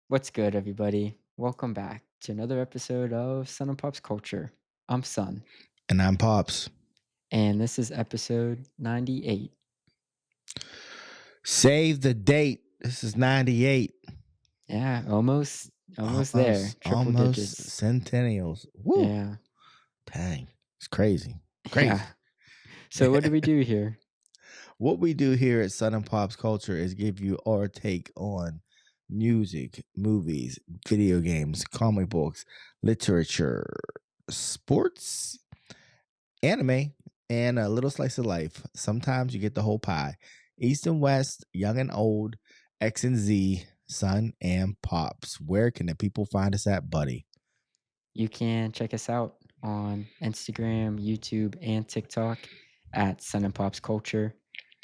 What's good, everybody? Welcome back to another episode of Sun and Pop's Culture. I'm Sun, And I'm Pops. and this is episode 98. Save the date. This is 98. Yeah, almost there. Triple Almost digits. centennials. Woo. Yeah, Dang. It's crazy. yeah. Crazy. So what do we do here? What we do here at Sun and Pop's Culture is give you our take on music, movies, video games, comic books, literature, sports, anime, and a little slice of life. Sometimes you get the whole pie. East and West, young and old, X and Z, Sun and Pops. Where can the people find us at, buddy? You can check us out on Instagram, YouTube, and TikTok at Sun and Pop's Culture.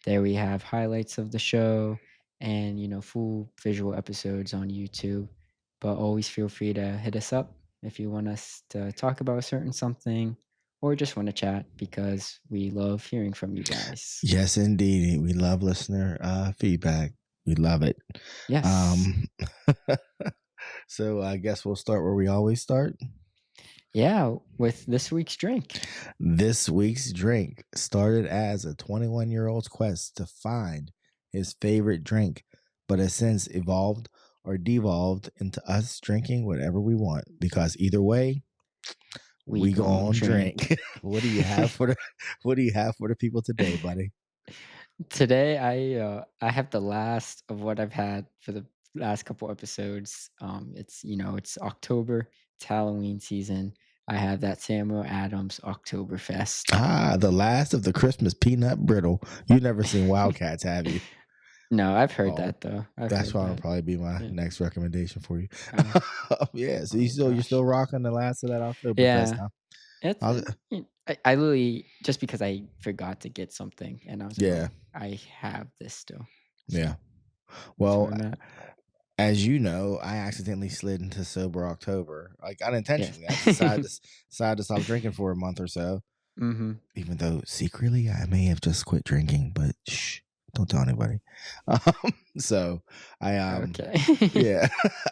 There we have highlights of the show and full visual episodes on YouTube. But always feel free to hit us up if you want us to talk about a certain something or just want to chat because we love hearing from you guys. Yes, indeed. We love listener feedback. We love it. Yes. So I guess we'll start where we always start. Yeah, with this week's drink. This week's drink started as a 21-year-old's quest to find his favorite drink, but has since evolved or devolved into us drinking whatever we want. Because either way, we go on drink. What do you have for the people today, buddy? Today, I have the last of what I've had for the last couple episodes. It's October, it's Halloween season. I have that Samuel Adams Oktoberfest. Ah, the last of the Christmas peanut brittle. You've never seen Wildcats, have you? No, I've heard Oh, that though. That's why it'll probably be my Yeah. next recommendation for you. Oh, Yeah, so oh you're gosh. still rocking the last of that Oktoberfest, Yeah, huh? it's How's I literally just because I forgot to get something and I was like, Yeah, oh, I have this still. So yeah. that's where Well, I'm at. as you know, I accidentally slid into sober October, like Yes. unintentionally. I decided to stop drinking for a month or so, Mm-hmm. even though secretly I may have just quit drinking, but shh, don't tell anybody. So I Okay. yeah,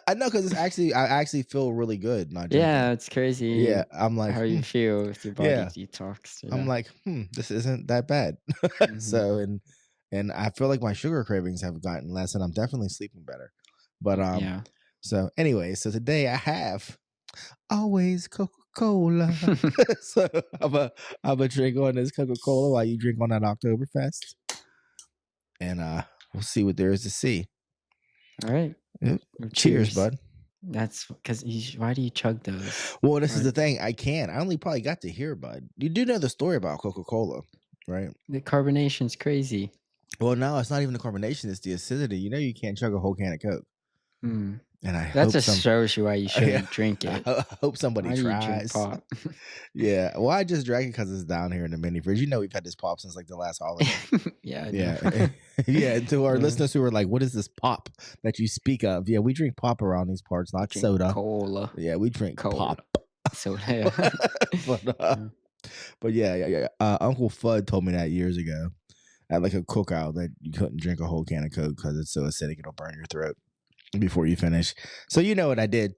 I know because I actually feel really good not drinking. Yeah, it's crazy Yeah, I'm like, how you feel with your body yeah, detox. I'm Yeah. like, this isn't that bad. Mhm. So and I feel like my sugar cravings have gotten less, and I'm definitely sleeping better. But Yeah. so anyway, so today I have always Coca-Cola. So I'm a drink on this Coca-Cola while you drink on that Oktoberfest, and we'll see what there is to see. All right. Yep. Well, Cheers, cheers. bud. That's because why do you chug those? Well, this is Right. the thing. I can't. I only probably got to hear, bud. You do know the story about Coca-Cola, right? The carbonation's crazy. Well, no, it's not even the carbonation; it's the acidity. You know, you can't chug a whole can of Coke, Mm. and That just shows you why you yeah, shouldn't drink it. I hope somebody Why do you drink tries. pop? Yeah, well, I just drank it because it's down here in the mini fridge. You know, we've had this pop since like the last holiday. Yeah, I know. Yeah, yeah. To our Yeah. listeners who are like, "What is this pop that you speak of?" Yeah, we drink pop around these parts, We not drink soda. cola. Yeah, we drink Cola. pop. So yeah. but Yeah. yeah. Uncle Fudd told me that years ago at like a cookout that you couldn't drink a whole can of Coke because it's so acidic it'll burn your throat before you finish. So you know what I did?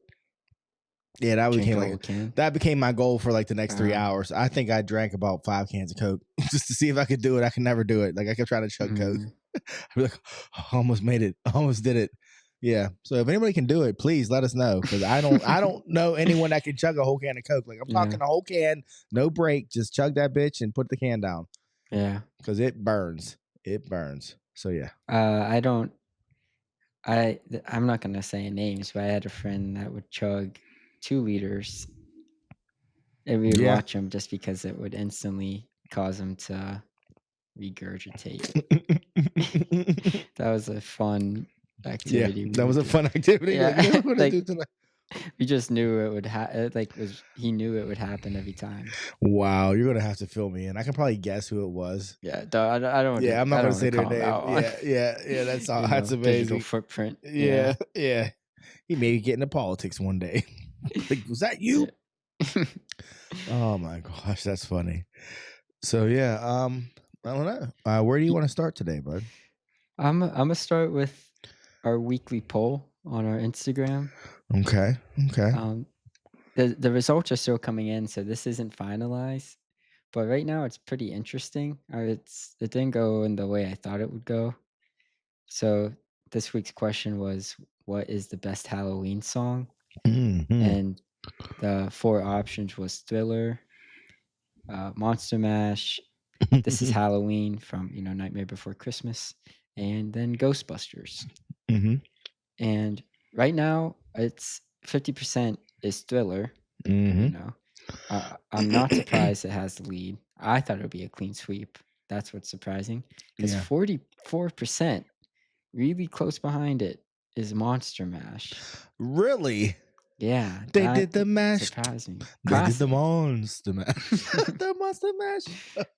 Yeah, Drink a whole can. that became my goal for like the next 3 Uh, hours. I think I drank about 5 cans of Coke just to see if I could do it. I could never do it. Like I kept trying to chug Coke. mm, I'd be like, almost made it, almost did it. Yeah. So if anybody can do it, please let us know because I don't know anyone that can chug a whole can of Coke. Like I'm yeah. talking a whole can, no break, just chug that bitch and put the can down Yeah. because it burns. It burns. So yeah. I don't. I'm not gonna say names, but I had a friend that would chug 2 liters, and we would Yeah. watch him just because it would instantly cause him to regurgitate. That was a fun Yeah, activity we that was would a do. fun activity. Like, Yeah, yeah, what to do like tonight? we just knew it would he knew it would happen every time. Wow, you're gonna have to fill me in. I can probably guess who it was. Yeah, I don't Yeah, I'm not I gonna don't wanna say their call him name. out on, Yeah. That's all. That's digital amazing. footprint. Yeah. Yeah. He may get into politics one day. Like, was that you? Yeah. Oh my gosh, that's funny. So yeah, I don't know. Where do you want to start today, bud? Imma start with our weekly poll. on our Instagram. Okay. Okay. Um, the results are still coming in, so this isn't finalized. But right now, it's pretty interesting. It didn't go in the way I thought it would go. So this week's question was, "What is the best Halloween song?" Hmm. And the four options was Thriller, Monster Mash, This Is Halloween from Nightmare Before Christmas, and then Ghostbusters. Hmm. And right now, it's 50% is Thriller. You Hmm. know, I'm not surprised it has the lead. I thought it would be a clean sweep. That's what's surprising because Yeah. 44%, really close behind it, is Monster Mash. Really? Yeah, They did the that mash. surprised me. They did the Classic. monster mash. The monster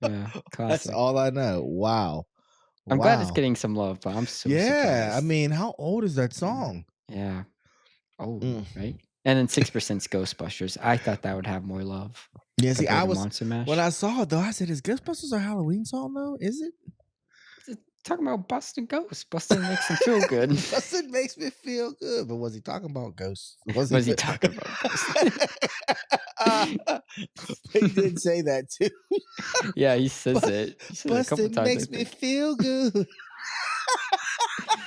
Yeah, mash. That's classic. all I know. Wow. I'm glad it's Wow. getting some love, but I'm so Yeah. I surprised. mean, how old is that Yeah. song? Yeah. Oh, Mm. right? And then 6% is Ghostbusters. I thought that would have more love Yeah, see, compared to Monster when Mash. I saw it though, I said, is Ghostbusters a Halloween song though? Is it? Talking about busting ghosts. Busting makes them feel good. Busted makes me feel good. But was he talking about ghosts? Was he? Was he talking about ghosts? He did say that too. Yeah, he says But it. He says it a couple busted times, I makes me think. feel good.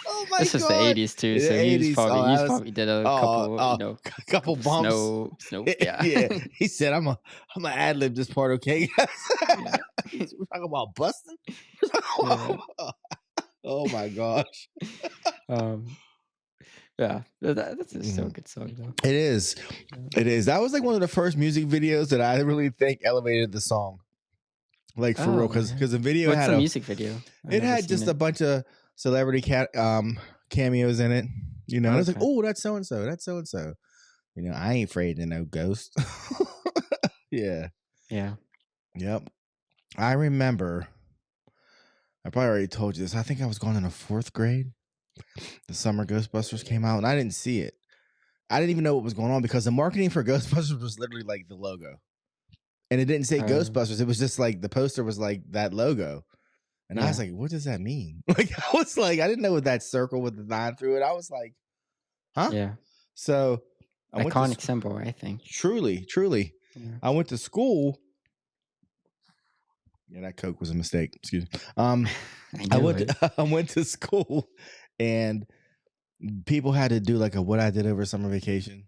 Oh my This was the god. 80s too, In the so 80s. Oh, he's I was probably did a couple, a couple couple bumps. snow, yeah. Yeah. He said, I'm a ad lib this part, okay? Yeah. We're talking about busting? Yeah. Oh my gosh. Um, yeah, that's just so Mhm. good song though. It is. Yeah. It is. That was like one of the first music videos that I really think elevated the song. Like for real, Oh, because yeah. the video What's had the music video? I've it never had seen just a it. bunch of celebrity cameos in it. And it's like, Okay. oh, that's so and so. That's so and so. I ain't afraid to no ghost. Yeah. Yeah. Yep. I remember. I probably already told you this. I think I was going in the fourth grade. The summer Ghostbusters came out, and I didn't see it. I didn't even know what was going on because the marketing for Ghostbusters was literally like the logo, and it didn't say Um, Ghostbusters. It was just like the poster was like that logo, and I was yeah. like, "What does that mean?" Like I was like, I didn't know what that circle with the line through it. I was like, "Huh?" Yeah. So I went to Iconic symbol, I think. truly, truly. Yeah. I went to school. Yeah, that Coke was a mistake. Excuse me. I knew it. I went to school, and people had to do like a what I did over summer vacation,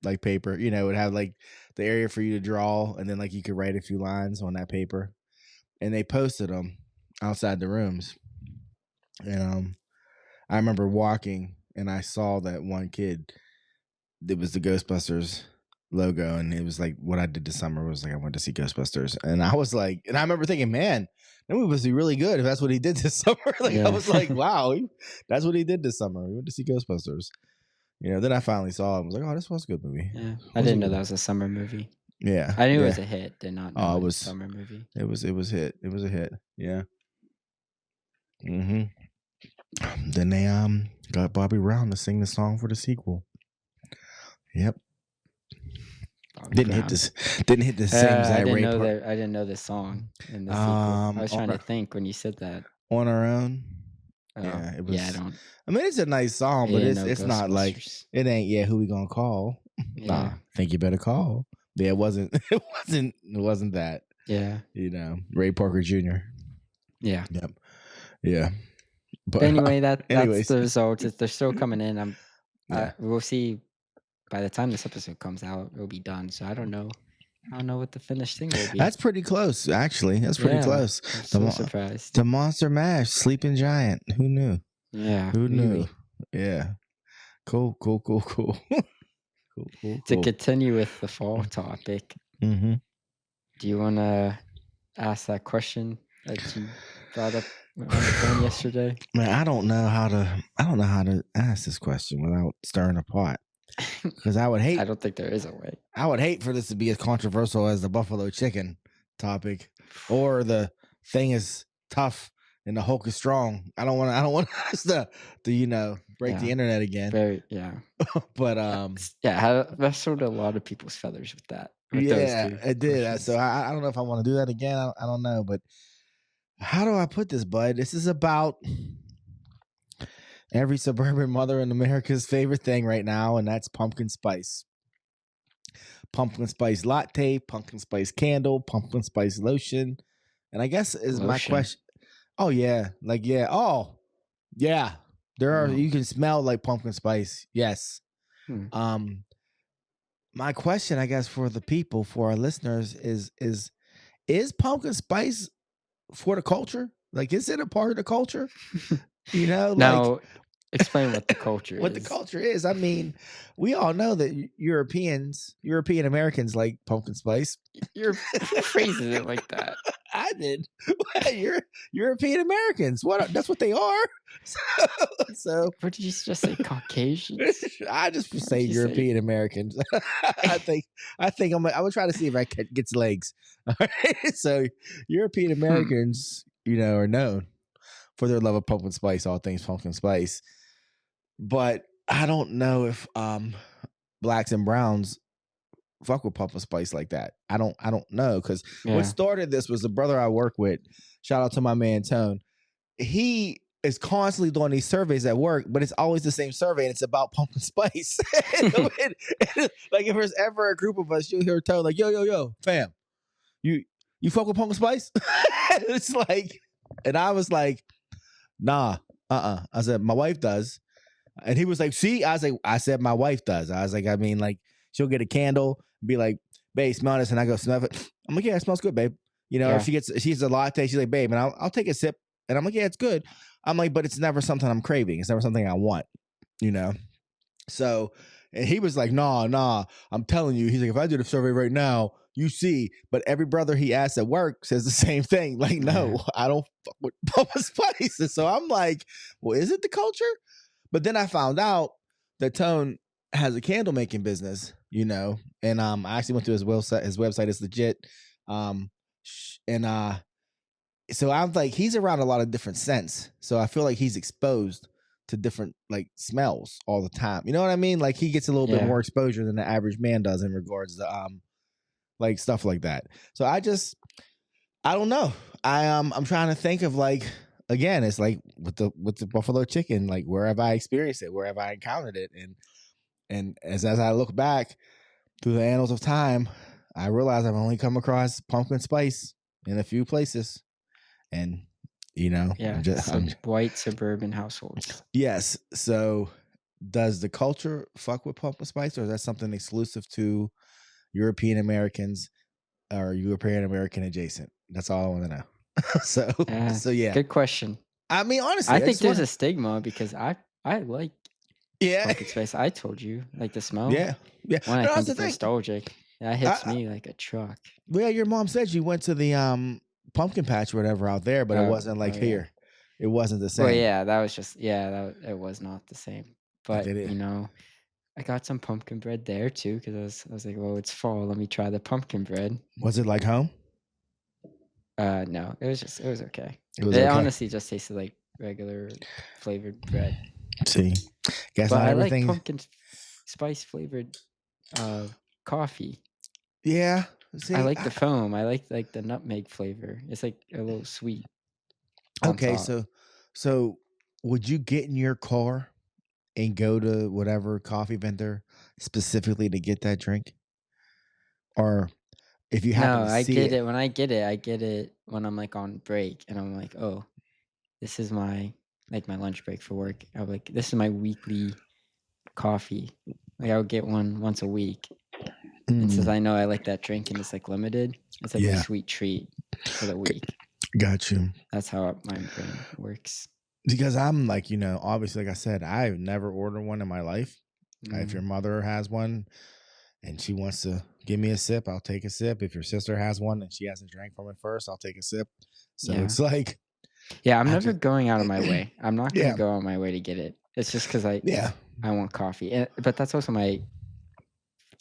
like paper. It would have like the area for you to draw, and then like you could write a few lines on that paper, and they posted them outside the rooms. And I remember walking, and I saw that one kid. It was the Ghostbusters logo, and it was like what I did this summer was like I went to see Ghostbusters, and I was like, and I remember thinking, man, that movie must be really good if that's what he did this summer. Like I Yeah. was like, wow, that's what he did this summer. We went to see Ghostbusters. Then I finally saw it. I was like, oh, this was a good movie. Yeah. It I was a didn't know good that movie. was a summer movie. Yeah, I knew it was yeah. a hit, did not know Oh, it was a summer movie. it was hit. It was a hit. Yeah. Hmm. Then they got Bobby Brown to sing the song for the sequel. Yep. Bobby Didn't hit Brown. this. Didn't hit the same I didn't Ray know part. that. I didn't know the song in the sequel. I was trying to think when you said that. On our own. Oh, Yeah, it yeah, was. I mean, it's a nice I song, but didn't it's know it's not like Ghostbusters. it ain't. Yeah, who we gonna call? Nah, Yeah. think you better call. Yeah, it wasn't. It wasn't that. Yeah. Ray Parker Jr. Yeah. Yep. Yeah. But But anyway, that's anyways, the results. They're still coming in. yeah, We'll see by the time this episode comes out, it'll be done. So I don't know. I don't know what the finished thing will be. that's pretty close. Actually, that's pretty Yeah. close. I'm The so mo- surprised. the Monster Mash, Sleeping Giant. Who knew? Yeah, Who knew? really. Yeah. Cool. Cool. Cool. Cool. Cool. Cool. To Cool. continue with the fall topic, Mm-hmm. do you want to ask that question that you brought up on the phone yesterday? Man, I don't know how to ask this question without stirring a pot. Because I would I hate don't think there is a way. I would hate for this to be as controversial as the buffalo chicken topic, or the thing is tough and the Hulk is strong. I don't want us to break the Yeah. internet again. Yeah. But That sort of a lot of people's feathers with that. With those yeah, two it did. questions. So I don't know if I want to do that again. I don't know, but how do I put this, bud? This is about every suburban mother in America's favorite thing right now, and that's pumpkin spice. Pumpkin spice latte, pumpkin spice candle, pumpkin spice lotion. And I guess is my Lotion. question. Oh yeah, like yeah. Oh yeah, there are. Oh. You can smell like pumpkin spice. Yes. Hmm. Um, my question, I guess, for the people, for our listeners, is pumpkin spice for the culture? Like, is it a part of the culture? You know, like Now, explain what the culture what the is. culture is. I mean, we all know that European Americans like pumpkin spice. Who phrases it like that? I did. You're European Americans. That's what they are. So What did you just say? Caucasians? I just Why say don't you say? European Americans. I'm gonna try to see if I can get legs. All right. So European Hmm. Americans, are known for their love of pumpkin spice, all things pumpkin spice. But I don't know if blacks and browns fuck with pumpkin spice like that. I don't know, because what Yeah. started this was the brother I work with. Shout out to my man Tone. He is constantly doing these surveys at work, but it's always the same survey, and it's about pumpkin spice. Like if there's ever a group of us, you'll hear Tone like, yo, fam, you you fuck with pumpkin spice? It's like, and I was like, nah, I said my wife does. And he was like, see, I said my wife does. I was like, I mean, like, she'll get a candle, be like, babe, smell this, and I go smell it. I'm like, yeah, it smells good, babe. Or if Yeah. she's a latte, she's like, babe, and I'll take a sip, and I'm like, yeah, it's good. I'm like, but it's never something I'm craving. It's never something I want, you know. So, and he was like, nah, I'm telling you. He's like, if I do the survey right now, you see. But every brother he asks at work says the same thing. Like, Yeah. no, I don't fuck with pumpkin spice. And so I'm like, well, is it the culture? But then I found out that Tone has a candle making business, and I actually went to his website. His website is legit. And so I'm like, he's around a lot of different scents. So I feel like he's exposed to different like smells all the time. You know what I mean? Like he gets a little bit Yeah. more exposure than the average man does in regards to like stuff like that. So I don't know. I'm trying to think of like, again, it's like with the buffalo chicken, like where have I experienced it? Where have I encountered it? And as I look back through the annals of time, I realize I've only come across pumpkin spice in a few places. And Yeah. White suburban households. yes. So does the culture fuck with pumpkin spice, or is that something exclusive to European Americans or European American adjacent? That's all I want to know. so Yeah. so yeah. Good question. I mean, I honestly, I think just there's want a to. stigma because I like Yeah, pumpkin spice. I told you, like the smell. yeah, yeah. One, I No, that's think the it's thing. nostalgic. That hits me like a truck. Well, your mom said you went to the pumpkin patch or whatever out there, but it wasn't Oh like yeah. here. It wasn't the Well, same. yeah, that was just it was not the same. I But did it. I got some pumpkin bread there too because I was like, well, it's fall. Let me try the pumpkin bread. Was it like home? No, it was okay. It was It okay. honestly just tasted like regular flavored bread. See, guess But not I like everything. spice flavored uh coffee. Yeah. I See, like the foam. I like the nutmeg flavor. It's like a little sweet on okay. top. So would you get in your car and go to whatever coffee vendor specifically to get that drink, or if you happen No, to I see get it? it when I get it when I'm like on break and I'm like, oh, this is my like my lunch break for work. I'm like, this is my weekly coffee. Like I would get one once a week. And since Mm, I know I like that drink and it's like limited, it's like my yeah, sweet treat for the week. got you. That's how my brain works. Because I'm like, obviously, like I said, I've never ordered one in my life. If your Mm, mother has one and she wants to give me a sip, I'll take a sip. If your sister has one and she hasn't drank from it first, I'll take a sip. So yeah. it's like, Yeah, I'm I never just, going out of my way. I'm not gonna yeah, go out of my way to get it. It's just because yeah. I want coffee. But that's also my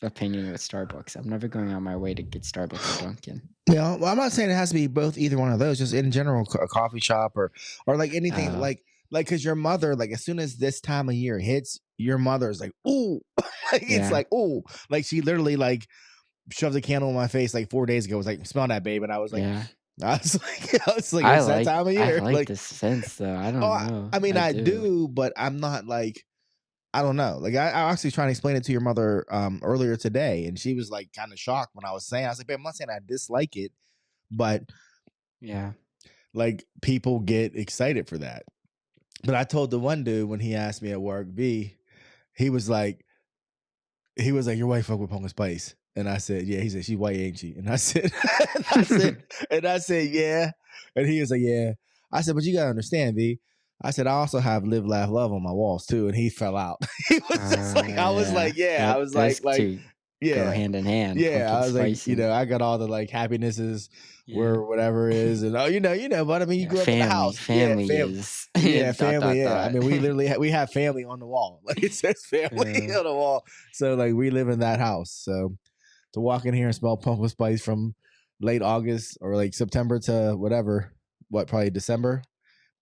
opinion with Starbucks. I'm never going out of my way to get Starbucks or Dunkin'. Yeah, well, I'm not saying it has to be both either one of those. Just in general, a coffee shop or like anything Uh, like because your mother, like as soon as this time of year hits, your mother is like, ooh, like, it's yeah. like ooh, like she literally like shoved a candle in my face like 4 days ago. Was like, smell that, babe, and I was like, Yeah. I was like, it's that time of I year. like Like, the sense though. I oh, don't know. I mean, I I do. do, but I'm not like, I don't know. Like, I actually trying to explain it to your mother earlier today, and she was like kind of shocked when I was saying. I was like, babe, I'm not saying I dislike it, but Yeah. like people get excited for that. But I told the one dude when he asked me at work, B, he was like, your wife fuck with pumpkin spice. And I said, yeah. He said, she white, ain't she? And I said, yeah. And he was like, yeah. I said, but you gotta understand, B. I said, I also have live, laugh, love on my walls too. And he fell out. He was just like, I was Yeah. like, yeah. I Yep. was Those like, two go yeah. hand in hand. Yeah. Pumpkin I was like, spice and I got all the like happinesses yeah. where whatever is, and oh, but I mean, you Yeah. grew up in the Family. house. Yeah, Family is yeah, dot family. dot Yeah, I dot. mean, we literally we have family on the wall. Like it says family uh, on the wall. So like we live in that house. So to walk in here and smell pumpkin spice from late August or like September to whatever, probably December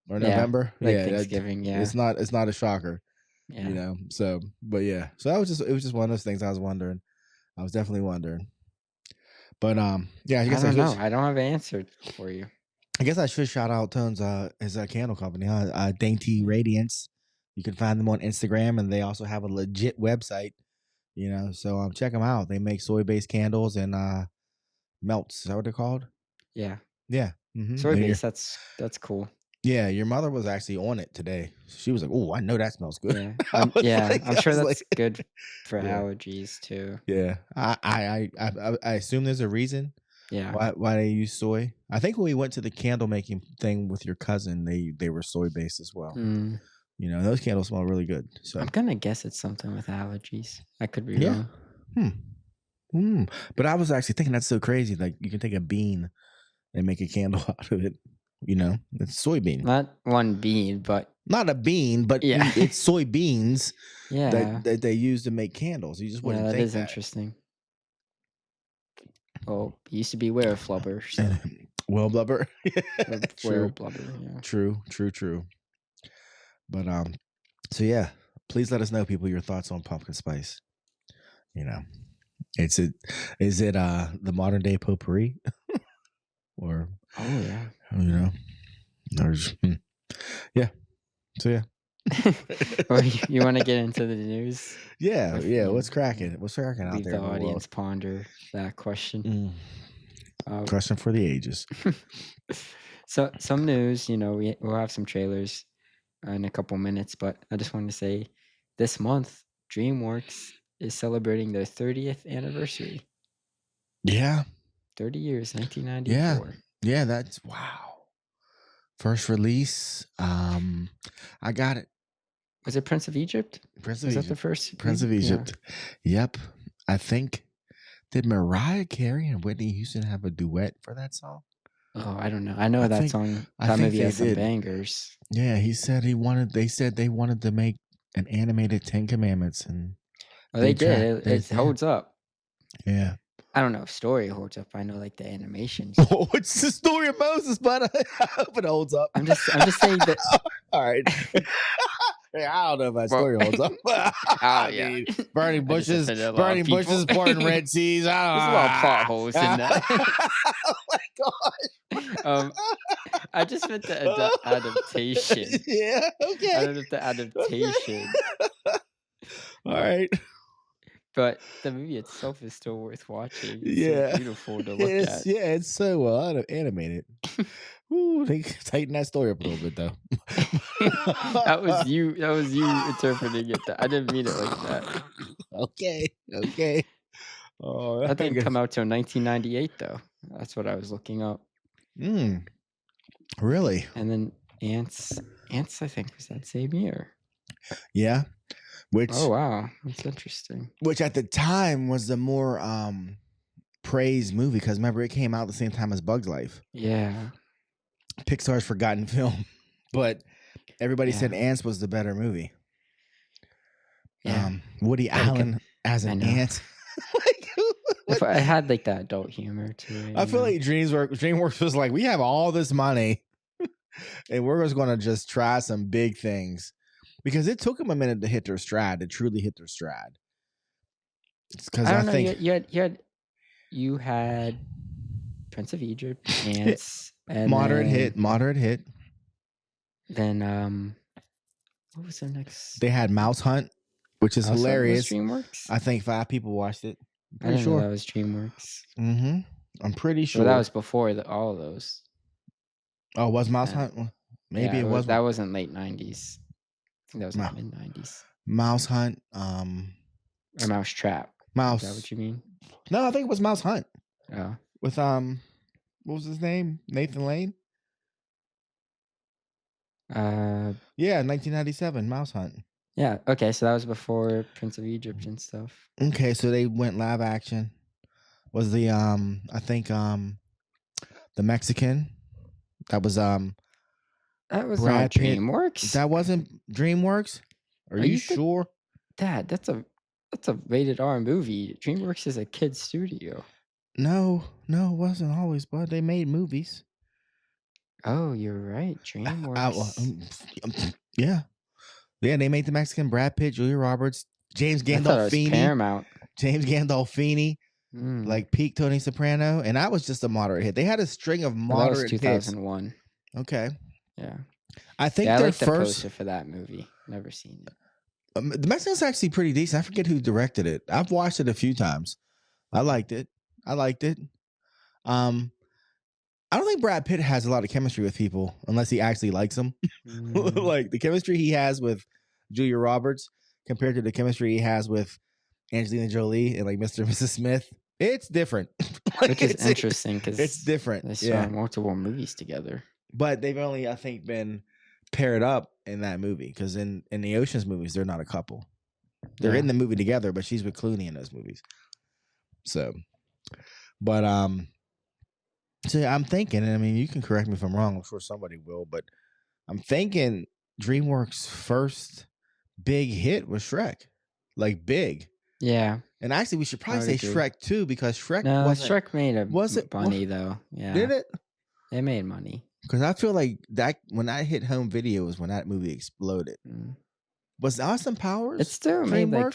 or yeah. November. Like Yeah, Thanksgiving. Yeah. it's not a shocker, Yeah. So, but yeah, so it was just one of those things I was wondering. I was definitely wondering, but yeah, I don't know. I don't have an answer for you. I guess I should shout out Tone's his candle company, Dainty Radiance. You can find them on Instagram, and they also have a legit website. So check them out. They make soy based candles and melts. Is that what they're called? Yeah. Yeah. Soy base. That's cool. Yeah, your mother was actually on it today. She was like, "Oh, I know that smells good." Yeah. I'm I sure was like, that's good for yeah, allergies too. yeah. I assume there's a reason Yeah. why they use soy. I think when we went to the candle making thing with your cousin, they were soy based as well. Mm, Those candles smell really good. I'm So gonna guess it's something with allergies. I could be yeah. wrong. Hmm. But I was actually thinking that's so crazy. Like you can take a bean and make a candle out of it. It's soybean. Not one bean, but Not a bean, but yeah. it's soybeans Yeah. that they use to make candles. You just Yeah, wouldn't that think is that. interesting. Oh, used to be were flubber, so Well, blubber. were True. blubber, yeah. True. But so yeah, please let us know, people, your thoughts on pumpkin spice. Is it the modern day potpourri? Or Oh yeah. or yeah. So yeah. Or you want to get into the news? Yeah. What's Yeah. cracking? What's cracking out Leave there the in the audience world? ponder that question. Question for the ages. So some news, we'll have some trailers in a couple minutes, but I just wanted to say this month, DreamWorks is celebrating their 30th anniversary. Yeah. 30 years, Yeah. 1994. Yeah, that's wow. First release. I got it. Was it Prince of Egypt? Prince of Was that the Egypt. first? Prince of Egypt. Yep. I think, did Mariah Carey and Whitney Houston have a duet for that song? Oh, I don't know. I know I that think song. I That think movie they has some did. bangers. Yeah, they said they wanted to make an animated 10 Commandments, and Oh, they did. they It holds up. Yeah. I don't know if story holds up. I know like the animations. What's the story of Moses, but I hope it holds up. I'm just saying that. All right. Hey, I don't know if that Well, story holds up. oh yeah, Burning I just bushes, offended a lot of people. parting Red Seas. There's a lot of plot holes in that. Oh my gosh. I just meant the adaptation. Yeah, okay. I don't know if the adaptation, All right. but the movie itself is still worth watching. It's Yeah. so beautiful to look at. Yeah, it's so well animated. Ooh, they tighten that story up a little bit though. That was you interpreting it. I didn't mean it like that. Okay. Oh, That didn't come out till 1998, though. That's what I was looking up. Really? And then Ants, I think, was that same year. Yeah. Oh wow, that's interesting. Which at the time was the more praised movie, because remember it came out the same time as Bug's Life. Yeah. Pixar's forgotten film, but everybody said Ants was the better movie. Yeah. Woody Allen as an ant. If I had like that adult humor to it. I feel like DreamWorks was like, we have all this money, and we're just going to just try some big things, because it took them a minute to hit their stride, to truly hit their stride. Because I don't know. You had Prince of Egypt, Ants, and Moderate hit. Moderate hit. then what was the next? They had Mouse Hunt, which is Also, was hilarious. DreamWorks? I think 5 people watched it. I'm I pretty didn't know sure. that was DreamWorks. I'm pretty Well, that sure. was before all of those. Oh, was Mouse Uh, Hunt? Well, maybe yeah, it was that wasn't late '90s. I think that was like Mou- mid '90s. Mouse Hunt. Or Mouse Trap. Is that Mouse. what you mean? No, I think it was Mouse Hunt Oh, with what was his name? Nathan Lane. Yeah, 1997 Mouse Hunt. yeah. Okay, so that was before Prince of Egypt and stuff. Okay, so they went live action. Was the I think the Mexican that was That was not Brad Pitt. DreamWorks. That wasn't DreamWorks? Are you sure? Dad, that's a rated R movie. DreamWorks is a kid's studio. No, it wasn't always, but they made movies. Oh, you're right. DreamWorks. Yeah. Yeah, they made the Mexican Brad Pitt, Julia Roberts, James I thought it was Gandolfini. Paramount. James Gandolfini, like peak Tony Soprano, and that was just a moderate hit. They had a string of moderate hits. That was 2001. Hits. Okay. Yeah. I think I their like the first poster for that movie. Never seen it. The Mexican's actually pretty decent. I forget who directed it. I've watched it a few times. I liked it. I don't think Brad Pitt has a lot of chemistry with people unless he actually likes them. Like the chemistry he has with Julia Roberts compared to the chemistry he has with Angelina Jolie and like Mr. and Mrs. Smith, it's different. Which is interesting because it's different. They saw multiple movies together. But they've only, I think, been paired up in that movie because in the Ocean's movies, they're not a couple. They're in the movie together, but she's with Clooney in those movies. So, but so I'm thinking, and I mean, you can correct me if I'm wrong. I'm sure somebody will, but I'm thinking DreamWorks' first big hit was Shrek, like big. Yeah. And actually, we should probably say Shrek 2 because Shrek Shrek made money though. Yeah. Did it? It made money. Because I feel like that when I hit home video was when that movie exploded. Was Austin Powers? It still made like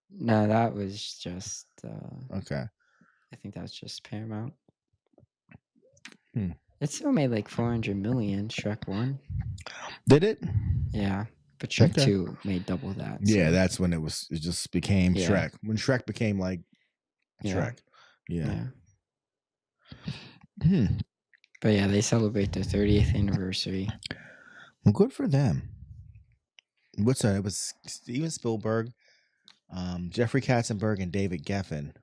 no, that was just okay. I think that was just Paramount. It still made like 400 million. Shrek 1. Did it? Yeah, but Shrek 2 made double that. Yeah, that's when it just became Shrek. When Shrek became like Shrek. Yeah. But yeah, they celebrate their 30th anniversary. Well, good for them. What's that? It was Steven Spielberg, Jeffrey Katzenberg, and David Geffen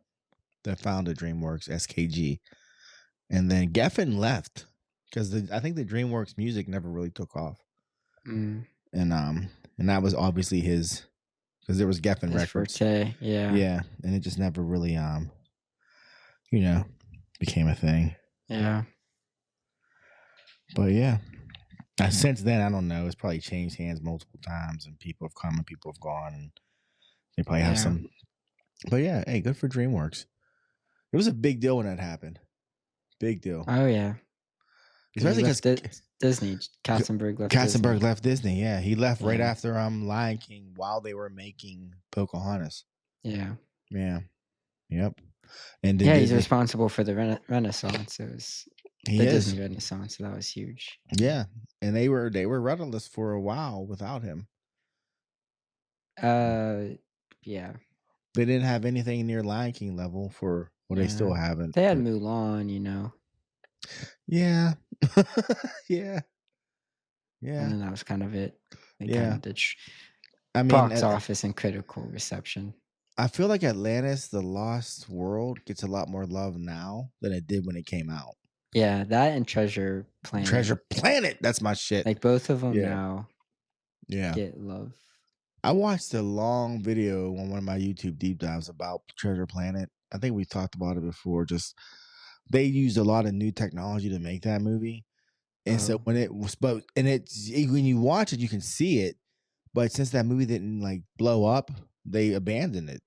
that founded DreamWorks SKG. And then Geffen left because I think the DreamWorks music never really took off. And that was obviously his, because there was Geffen Records. Forte, yeah, and it just never really became a thing. Yeah. But yeah, since then I don't know. It's probably changed hands multiple times, and people have come and people have gone, and they probably have some. But yeah, hey, good for DreamWorks. It was a big deal when that happened. Big deal. Oh yeah. Especially because Disney. Katzenberg left Disney. Yeah, he left right after Lion King while they were making Pocahontas. Yeah. Yeah. Yep. And he's responsible for the Renaissance. It was the Disney Renaissance, so that was huge. Yeah, and they were rudderless for a while without him. Yeah. They didn't have anything near Lion King level for. Well, they still haven't. They had Mulan, Yeah. Yeah. And then that was kind of it. They kind of did box office and critical reception. I feel like Atlantis, The Lost World, gets a lot more love now than it did when it came out. Yeah, that and Treasure Planet. Treasure Planet, that's my shit. Like both of them now get love. I watched a long video on one of my YouTube deep dives about Treasure Planet. I think we talked about it before. Just they used a lot of new technology to make that movie. And so when it was, when you watch it, you can see it. But since that movie didn't like blow up, they abandoned it.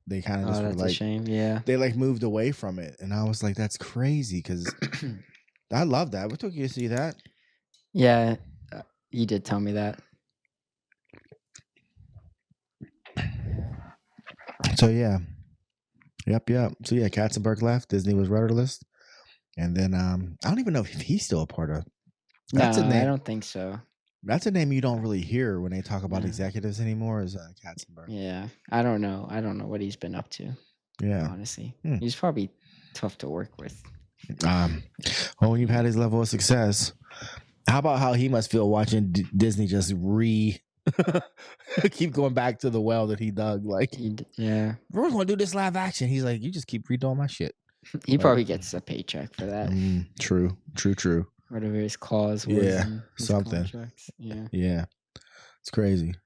They kind of just were like, a shame. Yeah, they like moved away from it, and I was like, that's crazy because I love that. What took you to see that? Yeah, you did tell me that. So yeah, yep. So yeah, Katzenberg left. Disney was rudderless. And then I don't even know if he's still a part of. No, That's a I name. don't think so. That's a name you don't really hear when they talk about No. executives anymore. Is Katzenberg? Yeah. I don't know. I don't know what he's been up to, Yeah. honestly. Hmm. He's probably tough to work with. Well, when you've had his level of success, how about how he must feel watching Disney just keep going back to the well that he dug? Like, Yeah. we're going to do this live action. He's like, you just keep redoing my shit. He Like, probably gets a paycheck for that. True. Whatever his clause was Yeah, in his something. contracts. Yeah. Yeah, it's crazy.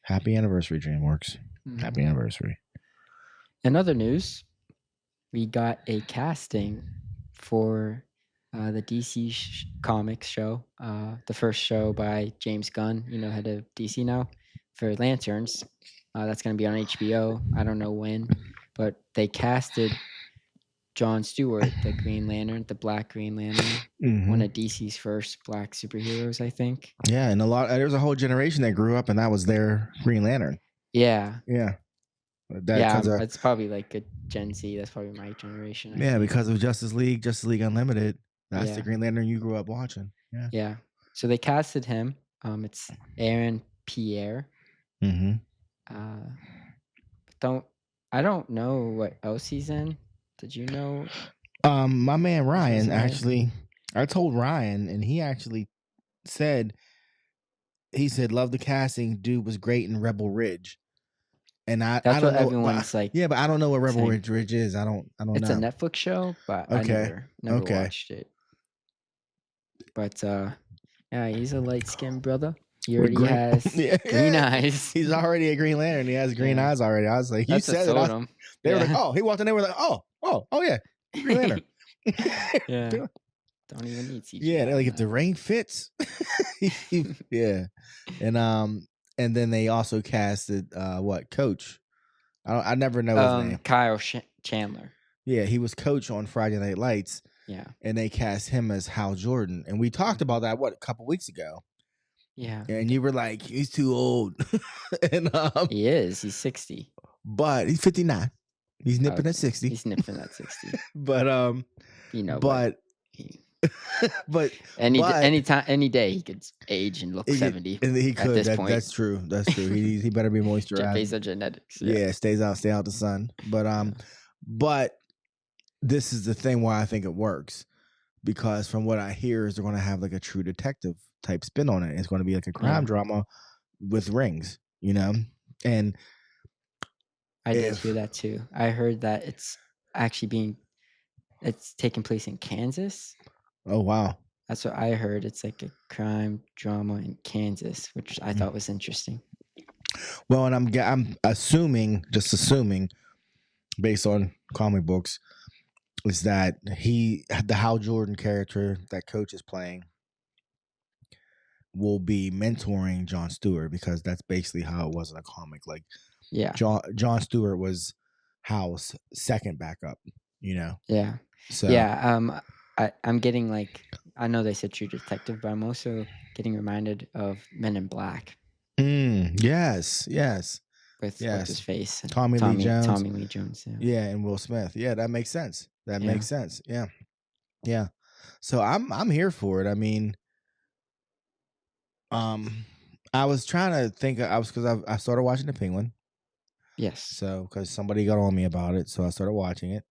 Happy anniversary, DreamWorks. Happy anniversary. In other news, we got a casting for the DC Comics show, the first show by James Gunn, head of DC now, for Lanterns. That's going to be on HBO. I don't know when, but they casted John Stewart, the Green Lantern, the Black Green Lantern, one of DC's first black superheroes, I think. Yeah, and there's a whole generation that grew up and that was their Green Lantern. Yeah. Yeah. It's probably like a Gen Z. That's probably my generation. Yeah, because of Justice League Unlimited. That's Yeah. the Green Lantern you grew up watching. Yeah. Yeah. So they casted him. It's Aaron Pierre. I don't know what else he's in. Did you know? My man Ryan actually, I told Ryan, and he actually said, love the casting. Dude was great in Rebel Ridge. And That's I don't what know, everyone's like. Yeah, but I don't know what Rebel saying. Ridge is. I don't know. It's a Netflix show, but I never watched it. But yeah, he's a light-skinned brother. He already has green eyes. He's already a Green Lantern. He has green eyes already. I was like, you said it. They were like, oh, he walked in. They were like, oh yeah, Green Lantern. Yeah. Don't even need CGI. Yeah, they're like, if the rain fits. Yeah. And then they also casted Coach. I never know his name. Kyle Chandler. Yeah, he was Coach on Friday Night Lights. Yeah. And they cast him as Hal Jordan. And we talked about that, a couple weeks ago. Yeah. And you were like, he's too old. And he is. He's 60. But he's 59. He's nipping at 60. He's nipping at 60. But but any day he could age and look 70. And he could. At this point. That's true. He better be moisturized. Based on genetics. Yeah, stay out the sun. But this is the thing why I think it works, because from what I hear is they're going to have like a true detective type spin on it. It's going to be like a crime drama with rings, and I did hear that too. I heard that it's actually it's taking place in Kansas. Oh wow, that's what I heard. It's like a crime drama in Kansas, which I thought was interesting. Well, and I'm assuming, based on comic books, is that the Hal Jordan character that Coach is playing will be mentoring John Stewart, because that's basically how it was in a comic. Like, yeah, John Stewart was Hal's second backup. Yeah. So I'm getting I know they said True Detective, but I'm also getting reminded of Men in Black. Yes. With his face, Tommy Lee Jones. Yeah, and Will Smith. Yeah, that makes sense. Makes sense. Yeah. So I'm here for it. I mean, I was trying to think. Because I started watching The Penguin. Yes. So because somebody got on me about it, so I started watching it.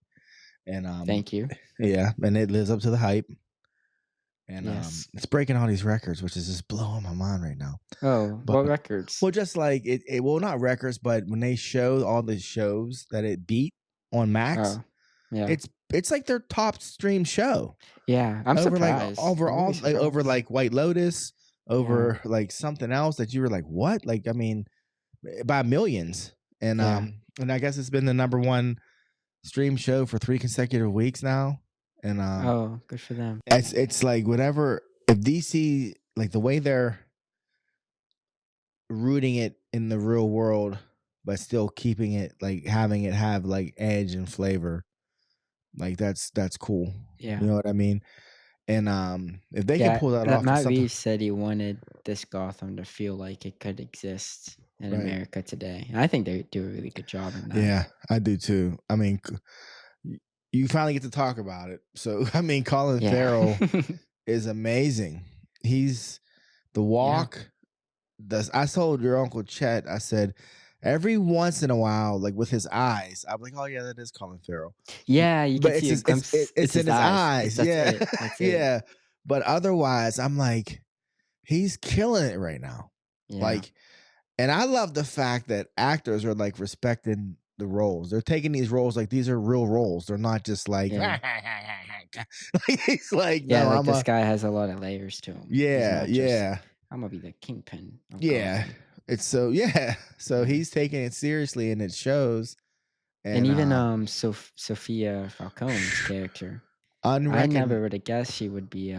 And thank you. Yeah, and it lives up to the hype. And it's breaking all these records, which is just blowing my mind right now. Oh, what records? Well, just like it well, not records, but when they show all the shows that it beat on Max, it's like their top stream show. Yeah, I'm surprised. Over White Lotus, over like something else that you were like, what? Like, I mean, by millions. And and I guess it's been the number one stream show for 3 consecutive weeks now. And oh, good for them. It's like whatever, if DC, like the way they're rooting it in the real world, but still keeping it, like having it have like edge and flavor, like that's cool. Yeah, you know what I mean. And if they can pull that off, Matt Reeves said he wanted this Gotham to feel like it could exist in America today, and I think they do a really good job in that. Yeah, I do too. I mean, you finally get to talk about it. So I mean, Colin Yeah. Farrell is amazing. He's the Yeah. walk. I told your Uncle Chet, I said, every once in a while, like with his eyes, I'm like, oh yeah, that is Colin Farrell. Yeah, you But can it's see a his, it's it, glimpse. It's it's in his his eyes. eyes. That's Yeah, it. That's it. yeah. But otherwise, I'm like, he's killing it right now. Yeah. Like, and I love the fact that actors are like respecting the roles. They're taking these roles like these are real roles. They're not just like, Yeah. he's like, Yeah, no, like I'm this a, guy has a lot of layers to him. He's yeah, not just yeah, I'm gonna be the kingpin of yeah. Gotham. It's so, yeah. So Yeah. he's taking it seriously and it shows. And And even Sophia Falcone's character, I unreckon, never would have guessed she would be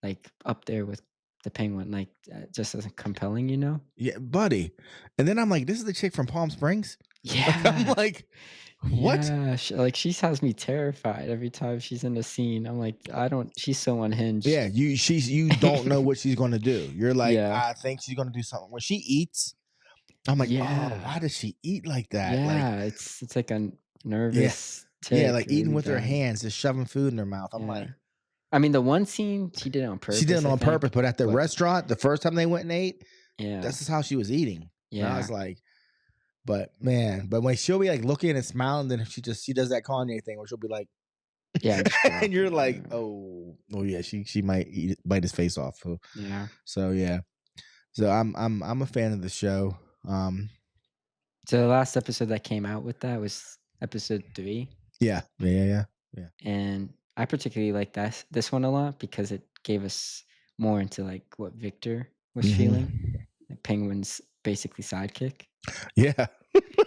like up there with the Penguin, like just as compelling, you know? yeah, buddy. And then I'm like, this is the chick from Palm Springs. Like, I'm Yeah. like, what? Yeah, she has me terrified every time she's in the scene. I'm like, I don't she's so Yeah, unhinged. you don't know what she's gonna do. You're like, Yeah. I think she's gonna do something. When she eats, I'm like, oh, Yeah. why does she eat like that? Like, Yeah, it's like a yeah, nervous yeah, tick, like eating really with her bad. hands, just shoving food in her mouth. I'm Yeah. like, I mean, the one scene, she did it on she did purpose, it I on purpose, think, but at the but restaurant, the first time they went and ate, yeah. this is how she was eating. And I Yeah. was like, but man, but when she'll be like looking and smiling, then she does that Kanye thing where she'll be like, Yeah, and just and drop you're it, like, yeah. oh yeah, she might bite his face off. Yeah. So yeah, so I'm a fan of the show. Um, So the last episode that came out with that was episode 3, yeah, yeah, yeah, yeah, yeah. and I particularly like this one a lot because it gave us more into, like, what Victor was feeling, Mhm. like Penguin's basically sidekick, Yeah,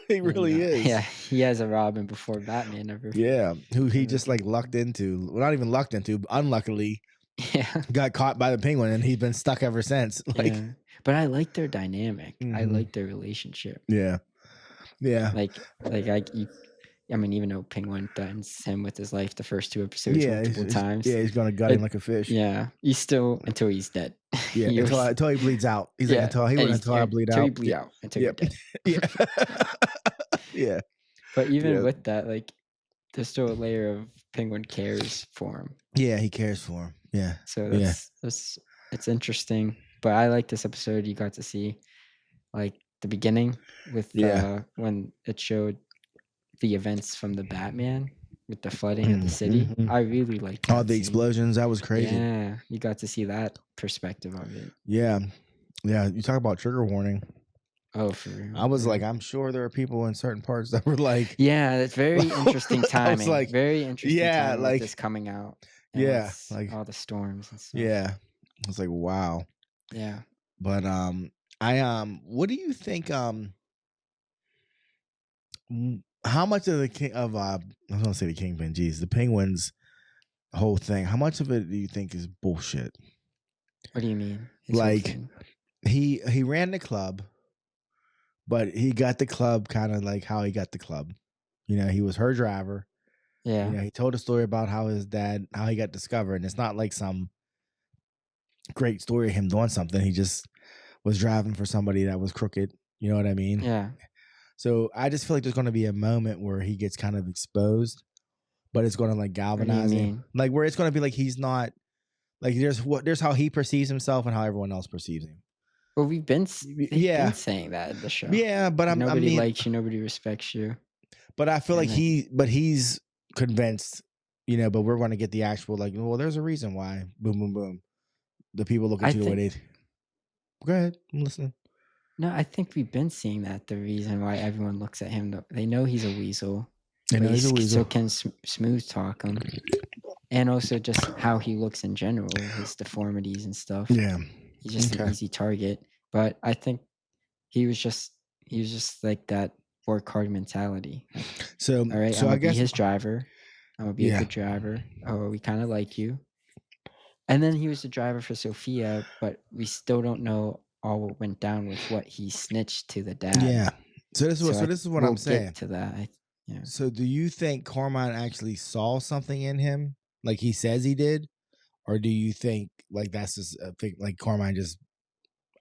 he and, really yeah, is. he has a Robin before Batman Yeah, who he ever just like came lucked along. into. Well, not even lucked into. But unluckily, Yeah. got caught by the penguin, and he's been stuck ever since. Like, Yeah, but I like their dynamic. I mhm. like their relationship. Yeah, yeah, I mean, even though Penguin threatens him with his life the first 2 episodes yeah. multiple times, Yeah, he's gonna gut him it like a fish. yeah, he's still until he's dead. Yeah, He always until he bleeds out. He's like yeah, until he and went he's until I bleed until you out. bleed Yeah, out, until you're yep, dead. yeah, Yeah. yeah, But even yeah, with that, like, there's still a layer of Penguin cares for him. yeah. He cares for him. Yeah, So yeah, that's it's interesting. But I like this episode you got to see, like, the beginning with, yeah. when it showed the events from the Batman with the flooding of the city. Mhm. I really liked All that the scene. explosions. That was crazy. Yeah, you got to see that perspective of it. Yeah, yeah. You talk about trigger warning. Oh, for I real, was yeah. like, I'm sure there are people in certain parts that were like, Yeah, it's very interesting I was timing. like, Very interesting yeah, timing with this like, coming out and yeah, with like, all the storms and stuff. yeah. I was like, wow. Yeah. But what do you think? How much of the king of I was gonna say the Kingpin, geez, the Penguins whole thing. How much of it do you think is bullshit? What do you mean? His whole Like thing? he ran the club, but he got the club kind of like how he got the club. You know, he was her driver. You Yeah. know, he told a story about how his dad, how he got discovered, and it's not like some great story of him doing something. He just was driving for somebody that was crooked. You know what I mean? Yeah. So I just feel like there's going to be a moment where he gets kind of exposed, but it's going to like What do you galvanize him, mean? like where it's going to be like he's not like there's how he perceives himself and how everyone else perceives him. Well, they've been Yeah, saying that in the show. yeah, but I Nobody mean, likes you, nobody respects you. but I feel like And then he's convinced, you know. But we're going to get the actual like, well, there's a reason why. Boom, boom, boom. The people look I at you the way think they. Go ahead, I'm listening. no, I think we've been seeing that the reason why everyone looks at him, they know he's a weasel, I but know he's a still weasel. can smooth talk him, and also just how he looks in general, his deformities and stuff. Yeah. He's just an Okay. easy target. But I think he was just like that work hard mentality. Like, So all right, I'm so I gonna be guess his driver. I'm gonna be a yeah. good driver. Oh, we kind of like you. And then he was the driver for Sophia, but we still don't know all what went down with what he snitched to the dad. Yeah. So So this is what we'll I'm get saying. to that. Yeah. So do you think Carmine actually saw something in him, like he says he did, or do you think like that's just a thing, like Carmine just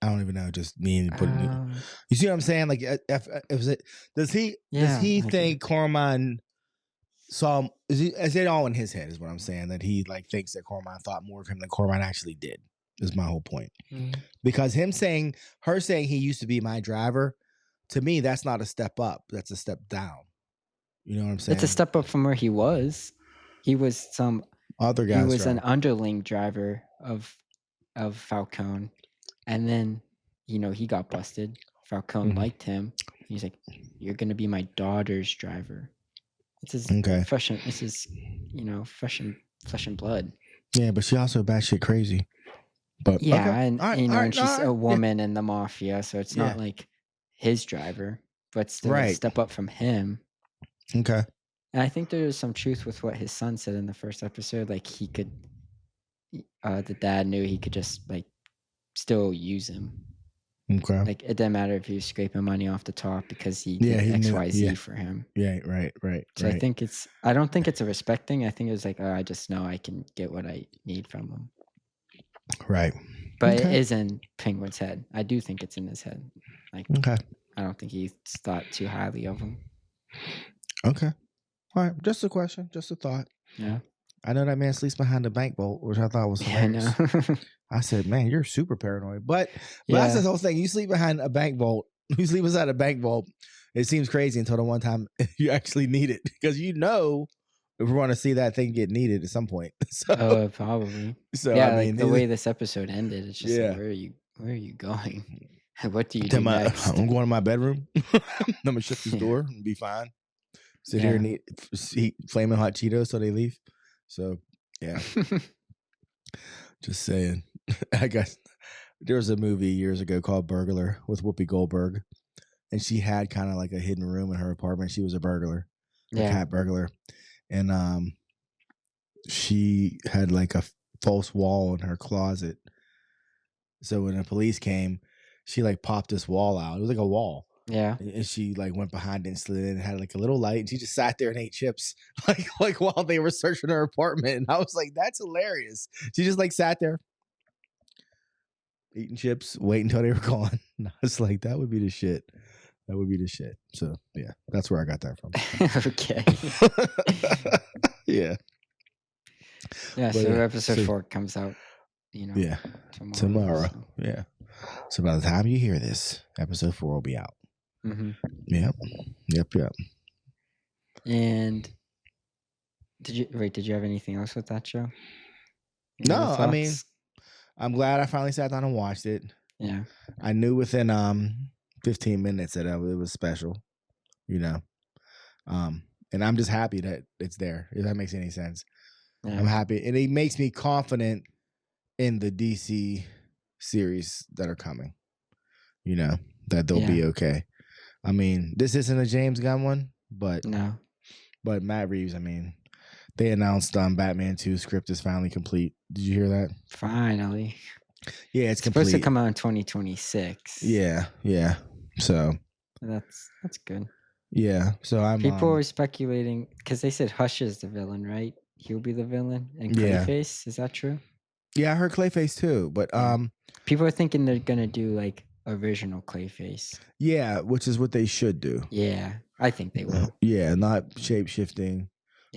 I don't even know, just mean putting it. Um, You see what I'm saying? Like, if it, does yeah, he I get think it. Carmine So is it all in his head? Is what I'm saying, that he like thinks that Cormine thought more of him than Cormine actually did. Is my whole point. Mm. Because her saying he used to be my driver, to me, that's not a step up. That's a step down. You know what I'm saying? It's a step up from where he was. He was Other he guys was an driver. underling driver of Falcone, and then he got busted. Falcone liked him. He's like, "You're gonna be my daughter's driver." It's his Okay. flesh and flesh and blood. Yeah, but she also batshit crazy. But Yeah, okay. and All right, and she's a yeah. woman in the mafia, so it's Yeah. not like his driver, but still a Right. step up from him. Okay. And I think there's some truth with what his son said in the first episode. Like the dad knew he could just like still use him. Okay. Like it didn't matter if he was scraping money off the top because he Yeah, did he knew. XYZ Yeah. for him. Yeah, right. So I don't think it's a respect thing. I think it's like, I just know I can get what I need from him. Right. But Okay. it is in Penguin's head. I do think it's in his head. Like, Okay. I don't think he's thought too highly of him. Okay. All right. Just a question. Just a thought. Yeah. I know that man sleeps behind the bank vault, which I thought was hilarious. Yeah, I know. I said, man, you're super paranoid. But Yeah. that's the whole thing. You sleep behind a bank vault. You sleep inside a bank vault. It seems crazy until the one time you actually need it. Because if we want to see that thing get needed at some point. So, probably. so Yeah, I mean, like the way this episode ended, it's just Yeah. like, where are you going? What do you to do my, next? I'm going to my bedroom. I'm gonna shut this Yeah. door and be fine. Sit here and eat flaming hot Cheetos till they leave. So yeah, just saying. I guess there was a movie years ago called Burglar with Whoopi Goldberg, and she had kind of like a hidden room in her apartment. She was a burglar, a Yeah. cat burglar, and she had like a false wall in her closet. So when the police came, she like popped this wall out. It was like a wall. Yeah. And she like went behind it and slid in and had like a little light, and she just sat there and ate chips like while they were searching her apartment. And I was like, that's hilarious. She just like sat there eating chips, waiting until they were gone. And I was like, that would be the shit. That would be the shit. So yeah, that's where I got that from. Okay. Yeah. Yeah, But so yeah, episode 4 comes out, yeah, tomorrow. So. Yeah. So by the time you hear this, episode 4 will be out. Mm-hmm. Yep. And did you have anything else with that show? Any No, other I mean, thoughts? I'm glad I finally sat down and watched it. Yeah. I knew within 15 minutes that it was special, and I'm just happy that it's there, if that makes any sense. Yeah. I'm happy, and it makes me confident in the DC series that are coming, that they'll be okay. I mean, this isn't a James Gunn one, but Matt Reeves, I mean, they announced Batman 2 script is finally complete. Did you hear that? Finally. Yeah, it's supposed complete. to come out in 2026. Yeah. So that's good. Yeah. So people are speculating because they said Hush is the villain, right? He'll be the villain, and Clayface. Is that true? Yeah, I heard Clayface too, but people are thinking they're gonna do like original Clayface. Yeah, which is what they should do. Yeah, I think they will. Yeah, not shape shifting,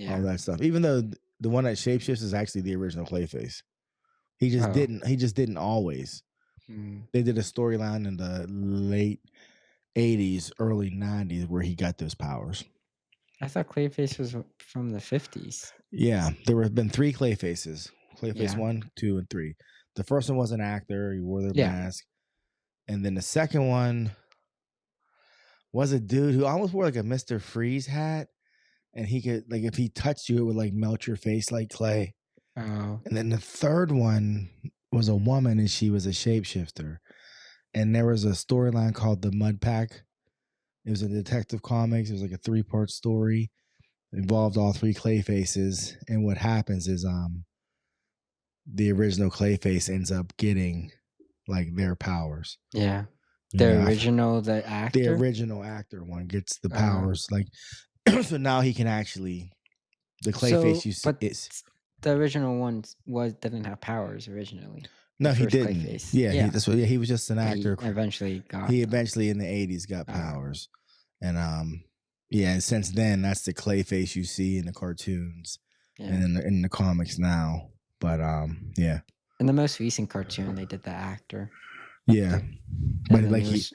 all that stuff. Even though the one that shape shifts is actually the original Clayface. He just didn't. He just didn't always. They did a storyline in the late 80s, early 90s where he got those powers. I thought Clayface was from the 50s. Yeah, there have been 3 Clayfaces. Clayface 1, 2, and 3. The first one was an actor. He wore their mask. And then the second one was a dude who almost wore like a Mr. Freeze hat. And he could, like, if he touched you, it would like melt your face like clay. Oh. And then the third one was a woman, and she was a shapeshifter. And there was a storyline called The Mud Pack. It was a detective comics. It was like a 3-part story. It involved all 3 Clayfaces. And what happens is the original Clayface ends up getting like their powers. Yeah. The original actor one gets the powers. Like, so now he can actually, the Clayface the original one didn't have powers originally. No, he didn't. Clayface. He was just an actor. He eventually in the 80s got powers. And Yeah, and since then, that's the Clayface you see in the cartoons Yeah. and in the comics now. But yeah, In the most recent cartoon, they did the actor. yeah. And But the like newest,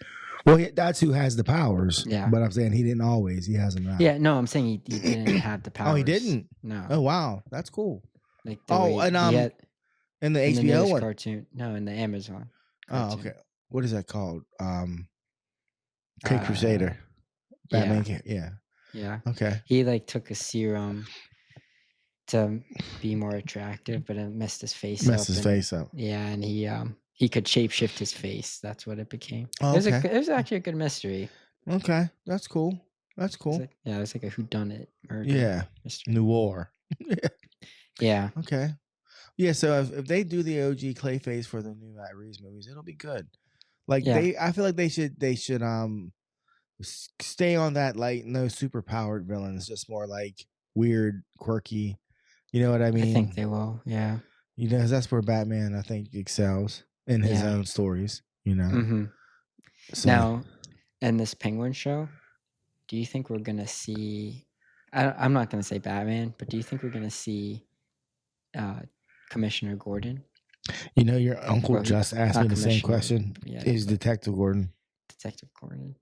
that's who has the powers. yeah. But I'm saying he didn't always. He has them now. Yeah, no, I'm saying he didn't have the Oh, he powers. didn't. No. Oh, wow, that's cool. Like the Oh, way and he had in the in the HBO newest one. cartoon. No, in the Amazon Oh, okay. cartoon. What is that called? Cape Uh Crusader. yeah. Batman. Yeah. Yeah. Okay. He like took a serum to be more attractive, but it messed his face Messed up his and face up. yeah, and he could shapeshift his face. That's what it became. Oh, okay. It was actually a good mystery. Okay. That's cool. That's It's cool. like yeah, it was like a whodunit murder Yeah. mystery. Noir. Yeah. Okay. Yeah. So if they do the OG Clayface for the new Matt Reeves movies, it'll be good. Like Yeah. I feel like they should stay on that, like, no super powered villains, just more like weird, quirky. You know what I I think mean? they will. Yeah. You know, 'cause that's where Batman, I think, excels in his Yeah. own stories. You know, Mhm. so Now, in this Penguin show, do you think we're gonna see? I'm not gonna say Batman, but do you think we're gonna see uh, Commissioner Gordon? you know, your uncle Well, just asked me not the same Commissioner, question. yeah, Is but Detective Gordon? Detective Gordon.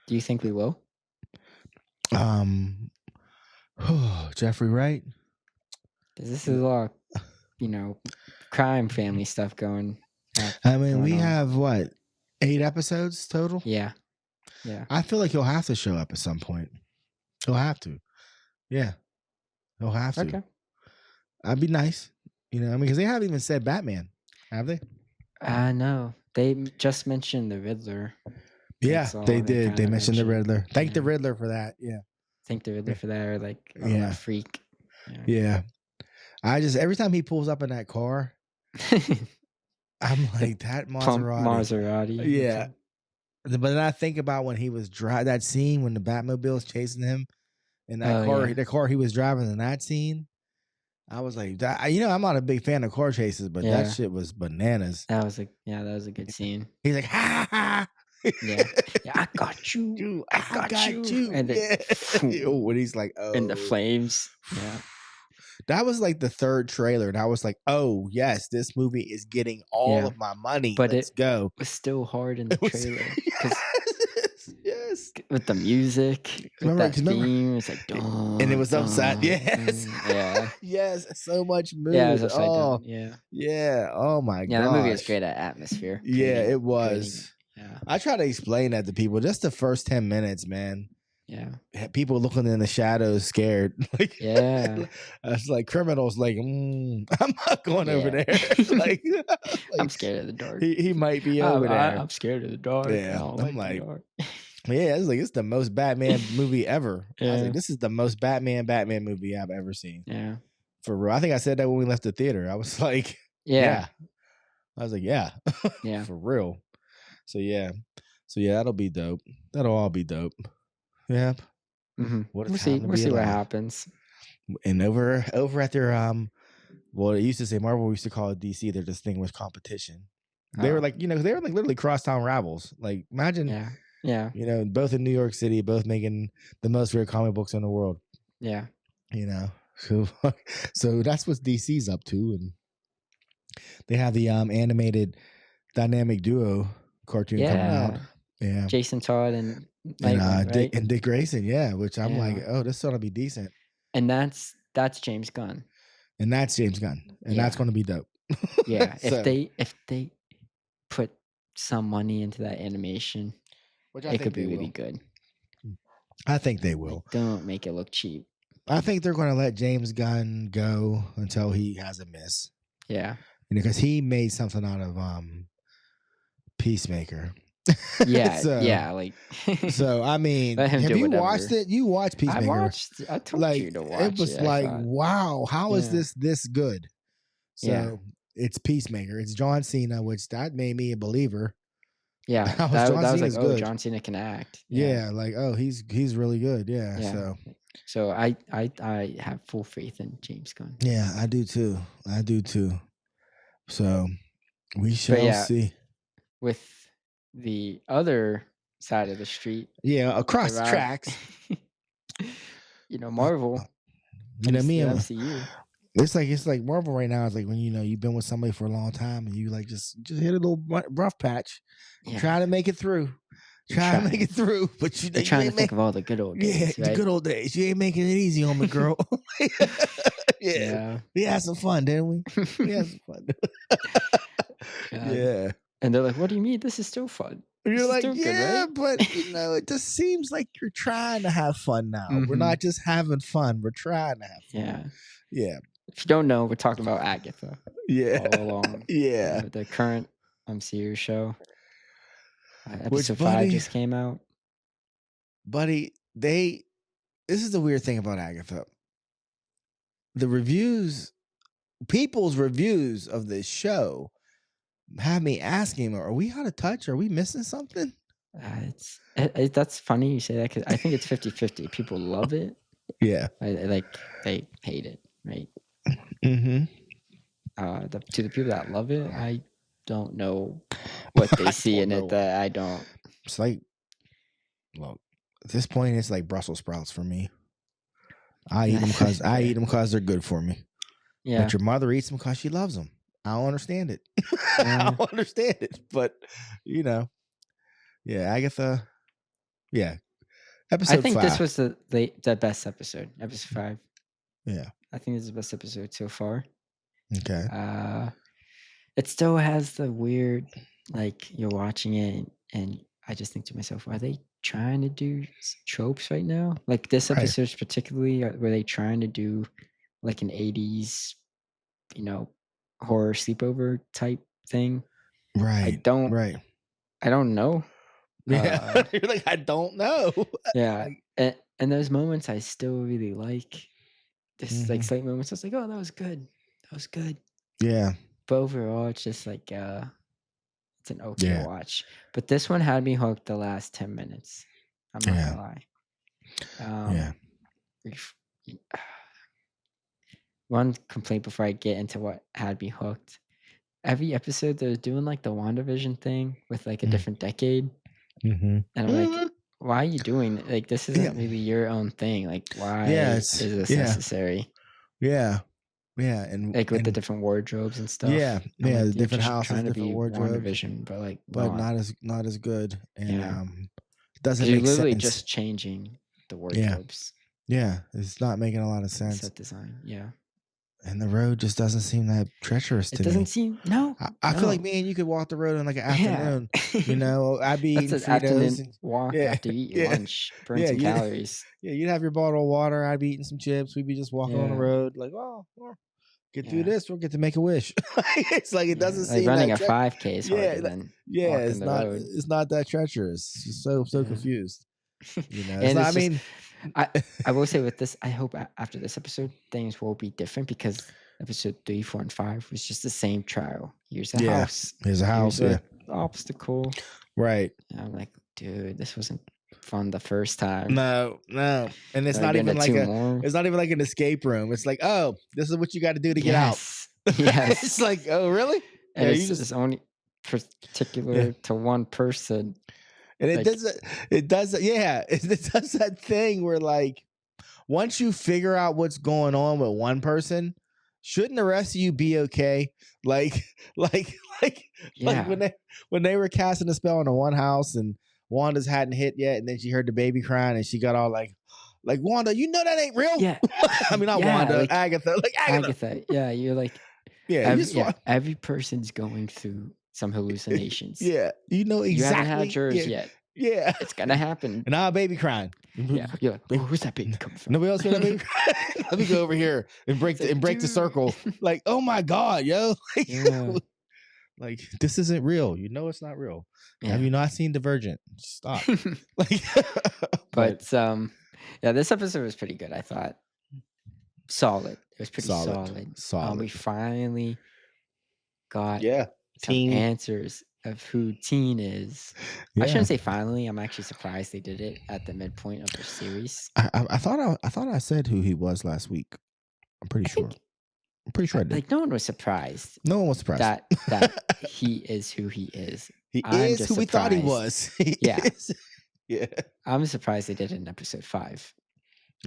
Do you think we will? Um, Jeffrey Wright. Because this is a lot, crime family stuff going I mean, going we on. have what, 8 episodes total? Yeah, yeah. I feel like he'll have to show up at some point. He'll have to. Yeah, he'll have to. Okay. That'd be nice. You know, I mean, because they haven't even said Batman, have they? No, they just mentioned the Riddler. Yeah, That's all they they did. kind They of mentioned the mentioned. Riddler. Thank the Yeah, Riddler for that. Yeah. thank the Riddler for that, or like a Yeah. freak. Yeah. Yeah. I just, every time he pulls up in that car, I'm The like, that plump Maserati. Maserati. Yeah. But then I think about when he was that scene when the Batmobile is chasing him in that Oh car, yeah, the car he was driving in that scene. I was like, you know, I'm not a big fan of car chases, but that yeah. shit was bananas. That was a good scene. He's like, ha ha. Yeah, yeah. I got you. Dude, I I got got you. you. And then Yeah. When he's like, in the oh. flames. Yeah, That was like the third trailer, and I was like, "Oh yes, this movie is getting all yeah. of my money. But Let's it go!" was still hard in the It was trailer because yes, yes. with the music, with that Remember, theme, it's like and it dun was upside. dun Yes, dun. Yeah, yes. So much yeah. It mood. was upside Oh, down. Yeah, yeah. Oh my yeah. That movie is gosh. great at atmosphere Yeah, it creating. was. Yeah, I try to explain that to people. Just the first 10 minutes, man. yeah, People looking in the shadows, scared. Like, yeah, it's like criminals. Like, I'm not going over yeah. there. like, I'm like scared of the dark. he might be over there. I'm scared of the dark. I Yeah, don't I'm like the like, dark. yeah, it's like it's the most Batman movie ever. I was like, Yeah, this is the most Batman movie I've ever seen. yeah, For real. I think I said that when we left the theater. I was like, yeah, yeah. I was like, yeah, yeah. for real. So yeah. So yeah, that'll be dope. That'll all be dope. Yep. What a time to We'll be see what alive. happens. And over at their well, it used to say Marvel, we used to call it DC, their distinguished competition. They were Oh, like, they were like literally crosstown rivals. Like, imagine, yeah, yeah, both in New York City, both making the most rare comic books in the world. yeah, So so that's what DC's up to, and they have the animated dynamic duo cartoon coming out. yeah. Yeah. Jason Todd and And Nightwing, right? Dick Grayson, yeah, which I'm like, Yeah, oh, this ought to be decent. and that's James Gunn. And that's James Gunn. And that's Yeah, going to be dope. yeah. So, If they put some money into that animation, which I it think could be they really will. good. I think they Like, will. don't make it look cheap. I think they're going to let James Gunn go until he has a miss. Yeah, Because he made something out of Peacemaker. yeah, so, yeah. Like, so I mean, let him have do you whatever. watched it? You watched Peacemaker. I told Like, you to it watch was it. I like, thought, wow, how is yeah, this good? yeah, So it's Peacemaker. It's John Cena, which that made me a believer. yeah. That was John That was like, Cena's oh, good. John Cena can act. Yeah, like, oh, he's really good. Yeah. Yeah. So I have full faith in James Gunn. Yeah, I do too. So we But shall yeah, see. with the other side of the street Yeah, with the across the Rob. tracks. Marvel, You know, me the and MCU. it's like Marvel right now. It's like when you've been with somebody for a long time and you like just hit a little rough patch, Yeah, try to make it through, you're try to make trying. it through. But You're you trying to ain't think make of all the good old days, the right? good old days. You ain't making it easy on me, girl. Yeah, Yeah. we had some fun, didn't we? We had some fun. God. Yeah. And they're like, "What do you mean? This is still fun. You're This is like, still good, yeah, right?" but it just seems like you're trying to have fun now. We're Mhm. not just having fun, we're trying to have fun. Yeah. Yeah. If you don't know, we're talking about Agatha Yeah. All Along, Yeah. the current MCU show. Which, Episode 5 buddy, just came out. this is the weird thing about Agatha. The reviews, people's reviews of this show have me asking, are we out of touch? Are we missing something? That's funny you say that because I think it's 50-50. People love it. Yeah. They hate it, right? Mm-hmm. To the people that love it, I don't know what they see in it that I don't. It's like, well, at this point, it's like Brussels sprouts for me. I eat them because they're good for me. Yeah. But your mother eats them because she loves them. I don't understand it. Yeah. I don't understand it. But yeah, Agatha. Yeah, episode I think 5. this was the best episode. Episode 5. Yeah. I think this is the best episode so far. Okay. It still has the weird, like you're watching it and I just think to myself, are they trying to do tropes right now? Like this Right. episode particularly, were they trying to do like an 80s, horror sleepover type thing? Right. I don't know. Yeah. You're like, I don't know. Yeah. And those moments I still really like. This like slight moments. I was like, oh, that was good. That was good. Yeah. But overall, it's just like it's an okay Yeah. watch. But this one had me hooked the last 10 minutes. I'm not gonna lie. Yeah. One complaint before I get into what had me hooked. Every episode they're doing like the WandaVision thing with like a different decade. Mm-hmm. And I'm like, why are you doing it? Like this isn't really your own thing. Like why is this necessary? Yeah. Yeah. And like with the different wardrobes and stuff. Yeah. I'm Yeah. like, The you're different just houses, trying to different be wardrobes. WandaVision, but like But not as good. And Yeah. doesn't you're make literally sense. just changing the wardrobes. Yeah. It's not making a lot of sense. Set design. Yeah. And the road just doesn't seem that treacherous to me. It doesn't seem I feel like me and you could walk the road in like an afternoon. I'd be eating That's an Fritos. afternoon walk after you eat your lunch. Burn some calories. Yeah, you'd have your bottle of water. I'd be eating some chips. We'd be just walking on the road, like, get through this. We'll get to make a wish. It's like it doesn't seem running that a 5K is harder than it's walking the not. road. It's not that treacherous. Just so confused. And I will say with this, I hope after this episode things will be different because episode 3, 4, and 5 was just the same trial. Here's a house. Here's a house. Here's an obstacle. Right. And I'm like, dude, this wasn't fun the first time. No, and it's not even like it's not even like an escape room. It's like, oh, this is what you got to do to get out. Yes. It's like, oh, really? And it's only particular to one person. And it does that thing where like once you figure out what's going on with one person, shouldn't the rest of you be okay? Like when they were casting a spell in the one house and Wanda's hadn't hit yet, and then she heard the baby crying and she got all like Wanda, you know that ain't real. Yeah. I mean, not Wanda, like, Agatha. Yeah, you're like, every person's going through some hallucinations. Yeah, you know exactly. You haven't had yours yet. Yeah, it's gonna happen. And now a baby crying. Yeah, you're like, who's that baby coming from? Nobody else heard that baby crying? Let me go over here and break the circle. Like, oh my god, yo! Like this isn't real. You know it's not real. Yeah. Have you not seen Divergent? Stop. But this episode was pretty good. I thought solid. It was pretty solid. We finally got some answers of who Teen is. I shouldn't say finally. I'm actually surprised they did it at the midpoint of the series. I thought I said who he was last week. I'm pretty sure. I'm pretty sure I did. Like no one was surprised. No one was surprised that he is who he is. He is who we thought he was. Yeah. I'm surprised they did it in episode 5.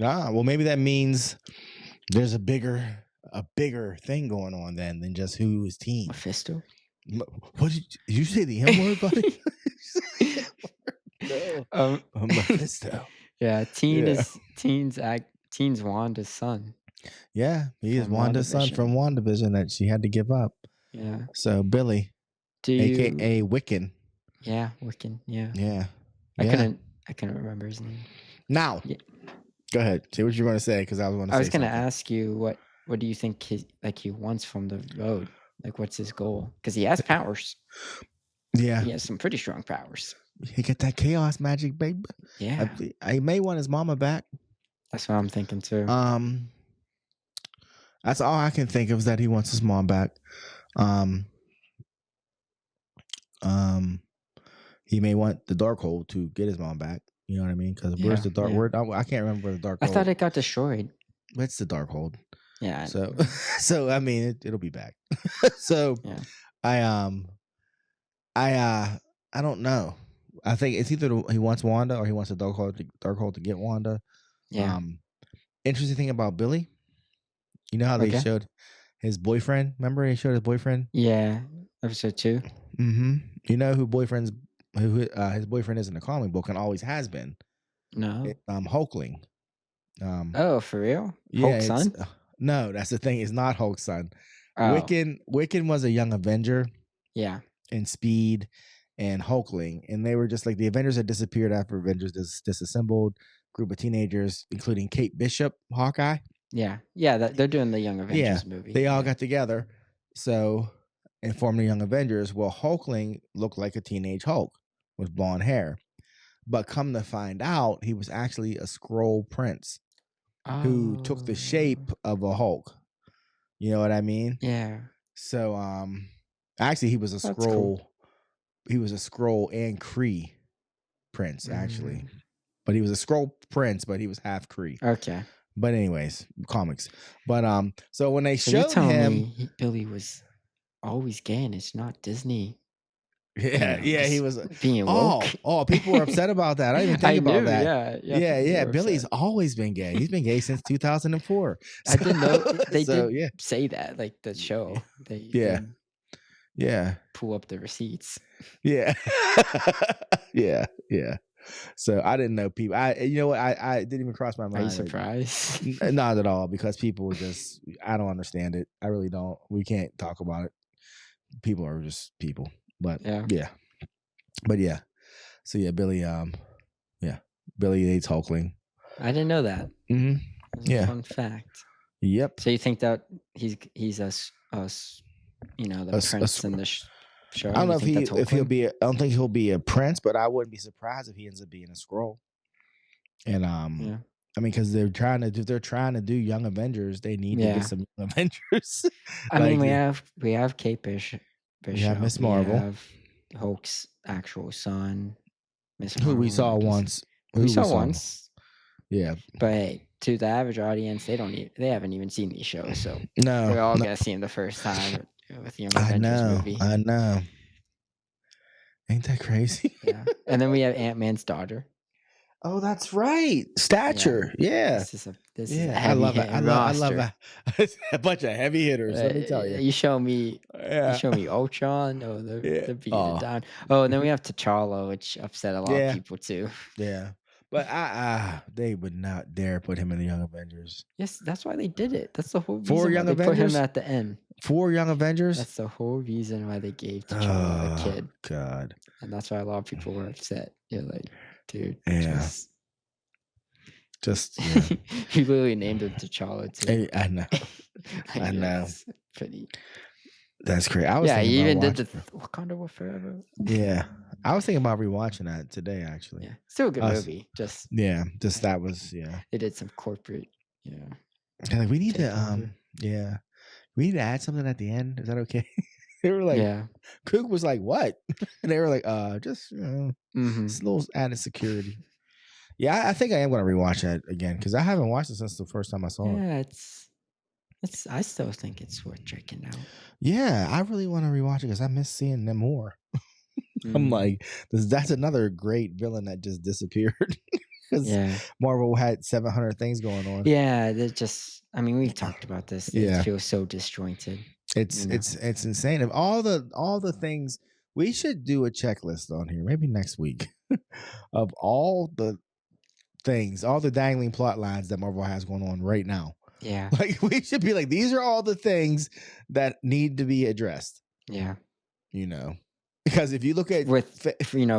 Well, maybe that means there's a bigger thing going on then than just who is teen. Mephisto? What did you say the M word, buddy? No. Um, Mephisto. yeah, Yeah. Teen's Wanda's son Yeah. He is from Wanda's son WandaVision. from WandaVision that she had to give up. Yeah. So Billy, Do you aka Wiccan. Yeah, Wiccan, yeah. Yeah. I Yeah. couldn't remember his name. Now, Yeah. go ahead. Say what you're going to say because I was going to I say was gonna something. ask you what do you think he wants from the road? Like, what's his goal? Because he has powers. Yeah. He has some pretty strong powers. He get that chaos magic, baby. Yeah, I may want his mama back. that's what I'm thinking too. That's all I can think of is that he wants his mom back. He may want the Darkhold to get his mom back. You know what I mean? Because where's the dark word? I can't remember where the Darkhold. I thought it got destroyed. It's the Darkhold. Yeah. So, so I mean, it'll be back. So, Yeah. I don't know. I think it's either he wants Wanda or he wants the Darkhold to get Wanda. Yeah. Interesting thing about Billy, you know how they showed his boyfriend? Remember they showed his boyfriend? Yeah, episode 2. Mm-hmm. You know who his boyfriend is in the comic book and always has been? No. Hulkling. Oh, for real? Yeah, Hulk's son? No, that's the thing. It's not Hulk's son. Oh. Wiccan was a young Avenger. Yeah. And Speed and Hulkling, and they were just like the Avengers had disappeared after Avengers disassembled. Group of teenagers, including Kate Bishop, Hawkeye. Yeah, they're doing the Young Avengers movie. They all got together, and formed the Young Avengers. Well, Hulkling looked like a teenage Hulk with blonde hair, but come to find out, he was actually a Skrull prince who took the shape of a Hulk. You know what I mean? Yeah. So, actually, he was a Skrull. Cool. He was a Skrull and Kree prince, actually. But he was a Skrull prince, but he was half Kree. Okay. But anyways, comics. But so when they showed him, Billy was always gay, and it's not Disney. Yeah, he was being woke. People were upset about that. I didn't even think about that. Yeah. Billy's always been gay. He's been gay since 2004. I didn't know they did say that, like the show. They pull up the receipts. Yeah. Yeah. So I didn't know people. You know what? I didn't even cross my mind. Are you surprised? Not at all, because people just. I don't understand it. I really don't. We can't talk about it. People are just people. But yeah. So Billy. Billy hates Hulkling. I didn't know that. Mm-hmm. That's a fun fact. Yep. So you think that he's the prince in the show? I don't know if he'll be. I don't think he'll be a prince, but I wouldn't be surprised if he ends up being a Skrull. And I mean, because they're trying to do Young Avengers, they need to get some Young Avengers. I mean, we have Kate Bishop. We have Miss Marvel. We have Hulk's actual son, Miss Marvel. Who we saw once. Yeah. But hey, to the average audience, they haven't even seen these shows, so no, we're all gonna see them the first time with the Young Avengers movie. I know. Ain't that crazy? Yeah. And then we have Ant-Man's daughter. Oh, that's right. Stature. Yeah. This is a heavy I love a bunch of heavy hitters. Let me tell you. You show me Ultron. Oh, they're beating it down. Oh, and then we have T'Challa, which upset a lot of people too. Yeah. But they would not dare put him in the Young Avengers. Yes, that's why they did it. That's the whole reason 4 Young Avengers? Put him at the end. 4 Young Avengers? That's the whole reason why they gave T'Challa a kid. God. And that's why a lot of people were upset. You're like, dude. Yeah. Just he literally named him T'Challa too. I know. I know. Pretty. That's great. He even did the Wakanda Will Forever. Yeah. I was thinking about rewatching that today, actually. Yeah. Still a good movie. That was They did some corporate, Like, we need to we need to add something at the end. Is that okay? They were like, Cook was like, what? And they were like, just it's a little added security. Yeah, I think I am going to rewatch that again because I haven't watched it since the first time I saw it. Yeah, I still think it's worth checking out. Yeah, I really want to rewatch it because I miss seeing them more. I'm Mhm. like, that's another great villain that just disappeared because Yeah. Marvel had 700 things going on. Yeah, that just I mean, we've talked about this. It Yeah, feels so disjointed, it's you know? it's it's insane. Of all the things, we should do a checklist on here, maybe next week, of all the things, all the dangling plot lines that Marvel has going on right now. Yeah. Like we should be like, these are all the things that need to be addressed. Yeah. You know, because if you look at, With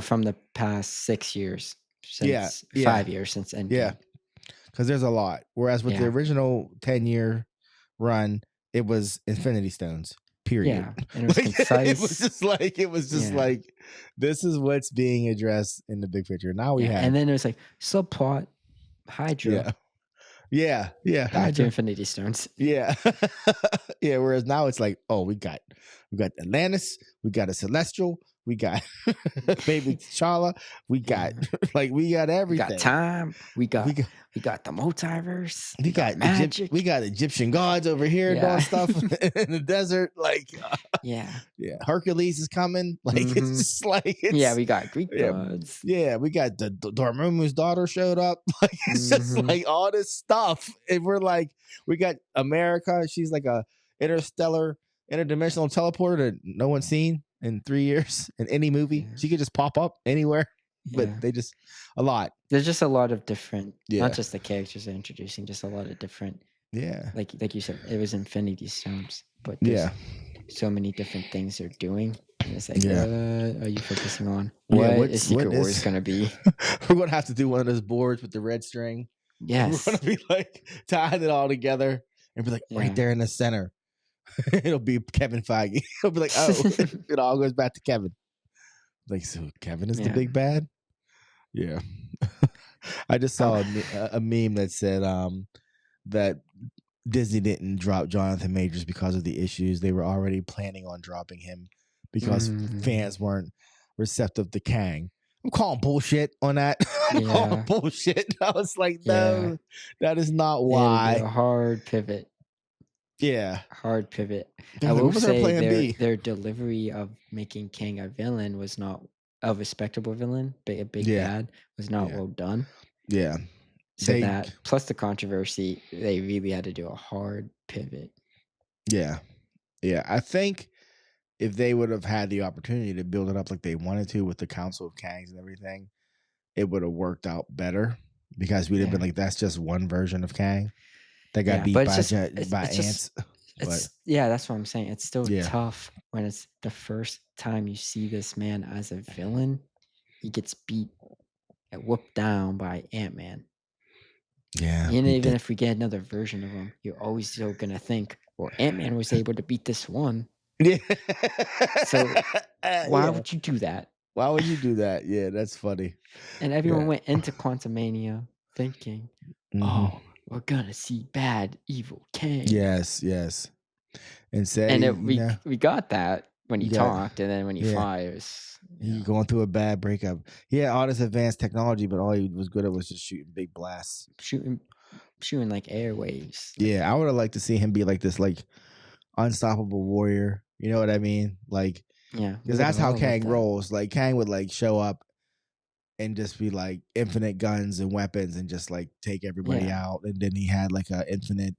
from the past 6 years, yeah, since yeah, 5 years since yeah, Endgame. because there's a lot. Whereas with the Yeah. original 10-year run, it was Infinity Stones. Period. Yeah, and it was Like concise. it was just Yeah. like this is what's being addressed in the big picture. Now we Yeah, have, and then there's, like, subplot, Hydra. yeah, yeah, yeah, Got your Hydra. Infinity Stones. Yeah. Yeah, whereas now it's like, oh, we got Atlantis, we got a Celestial, we got baby T'Challa, we got Yeah. like we got We got everything. time, We got we got the multiverse, we got We magic. got Egyptian gods over here doing Yeah. stuff in the desert. Like, Yeah. yeah, Hercules is coming. Like, it's Mhm. just like Yeah, it's we got Greek yeah, gods. yeah. We got the Dormammu's daughter showed up. Like, it's just Mhm. like all this stuff, and we're like, we got America. She's like a interdimensional teleporter that no one's seen in 3 years in any movie. Yeah. She could just pop up anywhere, but Yeah. they just a lot. There's just a lot of different not Yeah, just the characters they're introducing, just a lot of different yeah, like you said, it was Infinity Stones, but there's yeah, so many different things they're doing, and it's like, yeah. what are you focusing on? Yeah, What is what Secret Wars is gonna be? we're gonna have to do one of those boards with the red string, and we're gonna Yes. be like tying it all together and be like right Yeah. there in the center. It'll be Kevin Feige. It'll be like, oh, it all goes back to Kevin. Like, so Kevin is the Yeah. big bad? Yeah. I just Oh, saw a meme that said that Disney didn't drop Jonathan Majors because of the issues. They were already planning on dropping him because mm, fans weren't receptive to Kang. I'm calling bullshit on that. I'm calling yeah. bullshit. I was like, Yeah. no, that is not They had to do a why. hard pivot. Yeah. Hard pivot. They're I like, will what was our say plan B? their delivery of making Kang a villain was not a respectable villain, a big Yeah. bad was not Yeah. well done. Yeah. So They, that plus the controversy, they really had to do a hard pivot. yeah. Yeah. I think if they would have had the opportunity to build it up like they wanted to with the Council of Kangs and everything, it would have worked out better because we'd have been Yeah. like, that's just one version of Kang that got Yeah, beat but by it's by it's just ants. But yeah, that's what I'm saying. It's still yeah, tough when it's the first time you see this man as a villain. He gets beat and whooped down by Ant-Man. yeah, And he even did. if we get another version of him, you're always still gonna think, well, Ant-Man was able to beat this one. Yeah, So why yeah. would you do that? Why would you do that? Yeah, that's funny. And Yeah. everyone went into Quantumania thinking, Hmm. oh, we're gonna see bad, evil Kang. Yes, yes. Instead, And he, it, we got that when you he got talked, and then when he yeah. fires, He going through a bad breakup. He had all this advanced technology, but all he was good at was just shooting big blasts. shooting shooting like airwaves, like Yeah, I would have liked to see him be like this, like unstoppable warrior. You know what I mean? Like, yeah, we because would that's have how all loved Kang that. rolls. Like, Kang would like show up and just be like infinite guns and weapons and just like take everybody Yeah, out. And then he had like an infinite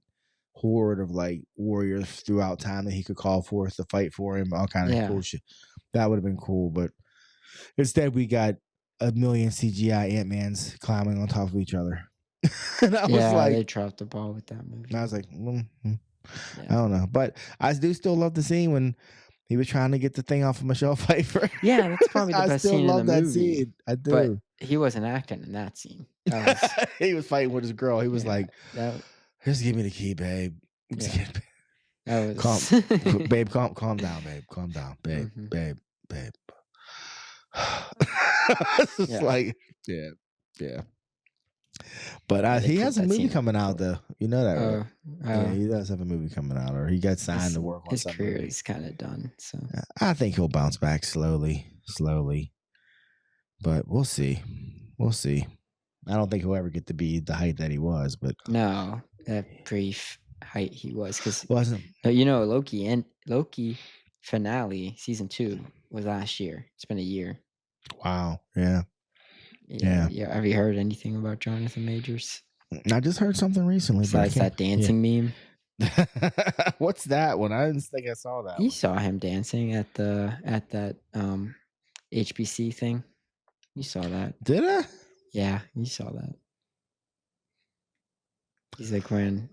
horde of like warriors throughout time that he could call forth to fight for him. All kind of yeah, cool shit. That would have been cool, but instead we got a million CGI Ant-Mans climbing on top of each other. And yeah. They dropped the ball with that movie. I was like, I Yeah, don't know, but I do still love the scene when he was trying to get the thing off of Michelle Pfeiffer. yeah. That's probably the I best still scene in the love that movie, scene. I but do. he wasn't acting in that scene. That was He was fighting with his girl. He was yeah, like, that "Just give me the key, babe. yeah, that Calm, was. babe. Calm down, babe. Calm down, babe. Mhm. Babe." It's just Yeah, like, yeah, yeah. But yeah. They he killed has a that movie scene out of the coming out park. though. You know that, right? Uh, Yeah, uh, he does have a movie coming out, or he got signed to work on his some career movie. is kind of done. So I think he'll bounce back slowly, slowly. But we'll see. We'll see. I don't think he'll ever get to be the height that he was, but no, that brief height he was because wasn't. Loki finale season 2 was last year. It's been a year. Wow. Yeah. Yeah, Yeah. yeah. Have you heard anything about Jonathan Majors I just heard something recently, but I besides can't. that dancing meme? What's that one? I didn't think I saw that You one. saw him dancing at that HBC thing. You saw that. Did I? Yeah, you saw that. He's like wearing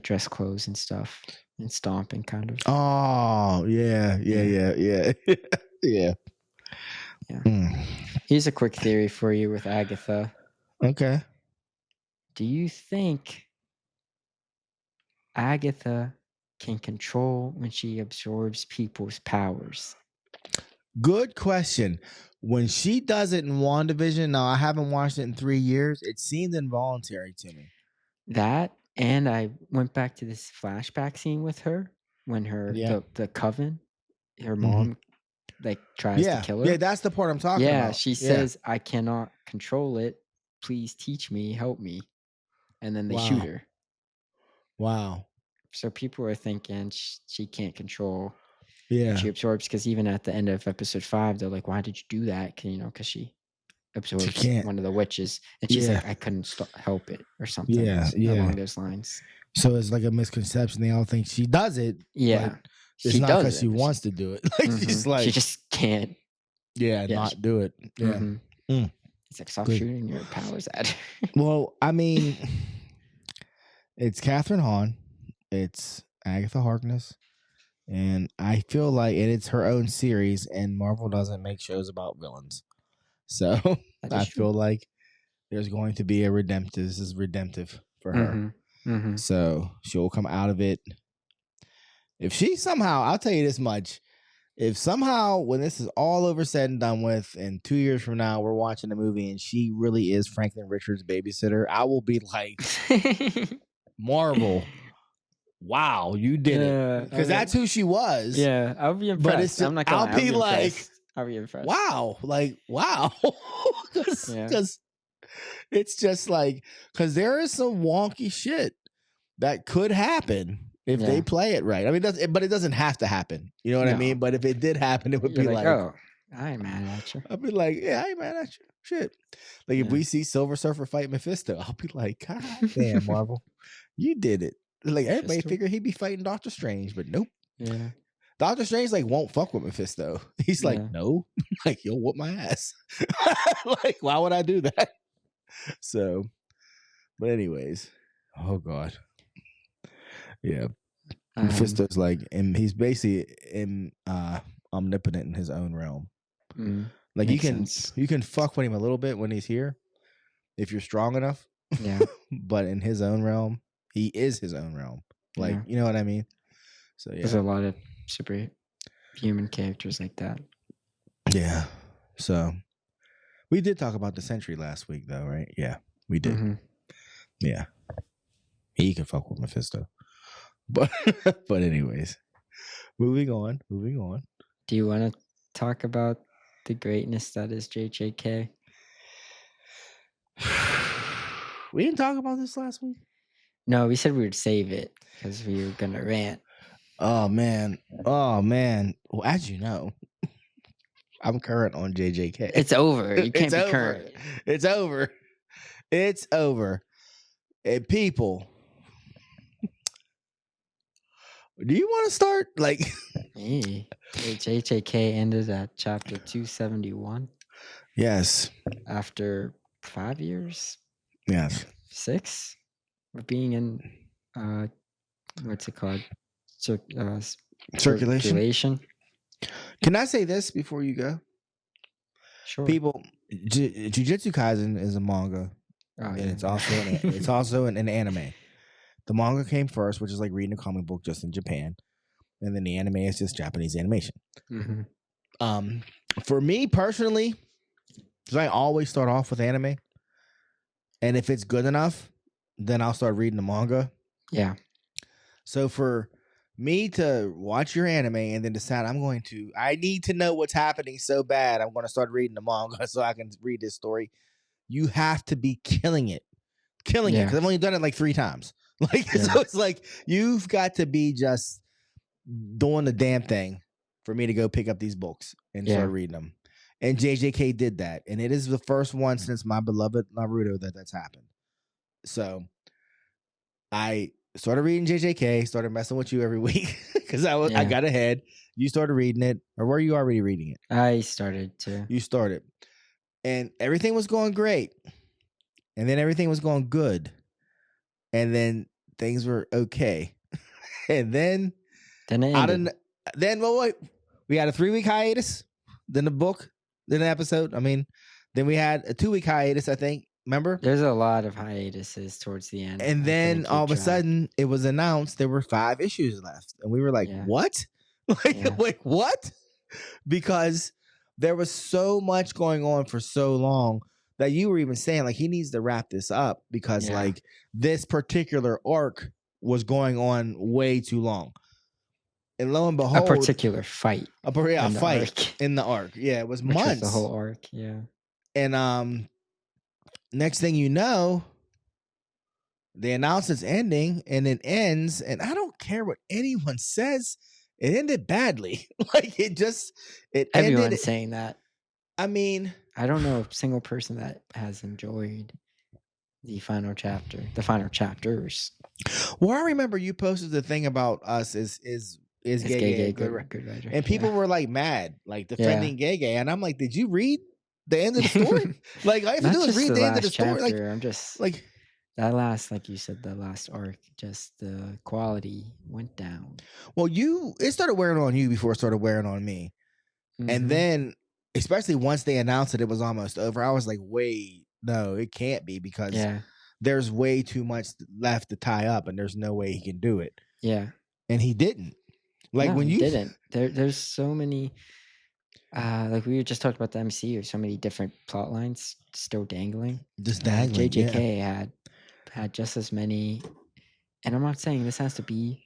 dress clothes and stuff and stomping kind of. Oh, yeah. Yeah. Yeah. Yeah. Mm. Here's a quick theory for you with Agatha. Okay. Do you think Agatha can control when she absorbs people's powers? Good question. When she does it in WandaVision, now I haven't watched it in 3 years. It seemed involuntary to me. That, and I went back to this flashback scene with her when Yeah. the coven, her Mhm. mom like tries to kill her. Yeah, that's the part I'm talking Yeah, about. she says, "I cannot control it. Please teach me, help me." And then they shoot Wow. her. Wow. So people are thinking she can't control when she Yeah. absorbs, because even at the end of episode 5, they're like, "Why did you do that?" Because she absorbs can't. one of the witches, and she's Yeah. like, "I couldn't help it," or something Yeah. along those lines. So it's like a misconception. They all think she does it, Yeah, but it's she not does because she it. wants to do it. Like she's She like, just can't. yeah, Yeah, not do it. Yeah. Mhm. Mm. It's like, stop Good. shooting your powers at her. Well, I mean, it's Catherine Hahn, it's Agatha Harkness, and I feel like it's her own series, and Marvel doesn't make shows about villains. So That I is true. feel like there's going to be a redemptive. This is redemptive for her. Mhm. Mhm. So she'll come out of it. If she somehow, I'll tell you this much. If somehow, when this is all over, said and done with, and 2 years from now, we're watching a movie and she really is Franklin Richards' babysitter, I will be like, Marvel, wow, you did it. Because that's who she was. Yeah, I'll be impressed. But it's, I'm not gonna lie, I'll be like, I'll be impressed. wow, like, wow. Because Yeah. it's just like, because there is some wonky shit that could happen if they Yeah. play it right. I mean, but it doesn't have to happen. You know what I No. mean? But if it did happen, it would You're be like, like, "Oh, I ain't mad at you." I'd be like, yeah, I ain't mad at you. Shit. Like if Yeah. we see Silver Surfer fight Mephisto, I'll be like, God damn, Marvel, you did it. Like everybody Mephisto? figured he'd be fighting Doctor Strange, but nope. Yeah. Doctor Strange like won't fuck with Mephisto. He's like, Yeah. no, like you'll whoop my ass. Like, why would I do that? So, but anyways, oh god, yeah. Mephisto's like, and he's basically omnipotent in his own realm. Like you can fuck with him a little bit when he's here, if you're strong enough. Yeah. But in his own realm, he is his own realm. Like, Yeah. you know what I mean? So yeah. There's a lot of superhuman characters like that. Yeah. So we did talk about the Sentry last week though, right? Yeah, we did. Mm-hmm. Yeah. He can fuck with Mephisto. But anyways, moving on. Do you want to talk about the greatness that is JJK? We didn't talk about this last week. No, we said we would save it because we were gonna rant. Oh man. Well, as you know, I'm current on JJK. It's over. You can't be current. It's over. It's over. And people, do you want to start? Like, JJK ended at chapter 271. Yes. After 5 years? Yes. 6? Of being in, what's it called? Circulation. Can I say this before you go? Sure. People, Jujustu Kaisen is a manga, and it's also an anime. The manga came first, which is like reading a comic book just in Japan, and then the anime is just Japanese animation. Mm-hmm. For me personally, because I always start off with anime, and if it's good enough, then I'll start reading the manga. Yeah. So for me to watch your anime and then decide I need to know what's happening so bad, I'm going to start reading the manga so I can read this story. You have to be killing it, because I've only done it like 3 times. Like, so it's like you've got to be just doing the damn thing for me to go pick up these books and Yeah. start reading them. And JJK did that, and it is the first one since my beloved Naruto that's happened. So I started reading JJK, started messing with you every week because I Yeah. got ahead. You started reading it, or were you already reading it? I started to. You started, and everything was going great, and then everything was going good, and then things were okay, and then Then it out ended. of then wait, we had a 3-week hiatus, then the book, then an episode. I mean, then we had a 2-week hiatus, I think. Remember? There's a lot of hiatuses towards the end. And I couldn't then all keep of a track. sudden, it was announced there were 5 issues left, and we were like, Yeah. "What? Like, Yeah. like what?" Because there was so much going on for so long that you were even saying like he needs to wrap this up because Yeah. like this particular arc was going on way too long. And lo and A behold, particular fight. a in the fight arc, in the arc. Yeah, it was which was months. the whole arc. Yeah. And next thing you know, they announce it's ending and it ends, and I don't care what anyone says, it ended badly. Like it Everyone's ended. saying that. I mean, I don't know a single person that has enjoyed the final chapter, the final chapters. well, I remember you posted the thing about us is It's Gege a good good writer. and people were like mad, like defending Gege, and I'm like, did you read the end of the story? Like, all you have to Not do is just read the the end of the last story. chapter. I'm just Like that last, like you said, the last arc, just the quality went down. well, it started wearing on you before it started wearing on me. And Mhm. then, especially once they announced that it was almost over, I was like, wait, no, it can't be because Yeah. there's way too much left to tie up and there's no way he can do it. Yeah. And he didn't. Like No, when he you didn't. There's so many like we just talked about the MCU, so many different plot lines still dangling. just dangling, yeah. JJK had just as many, and I'm not saying this has to be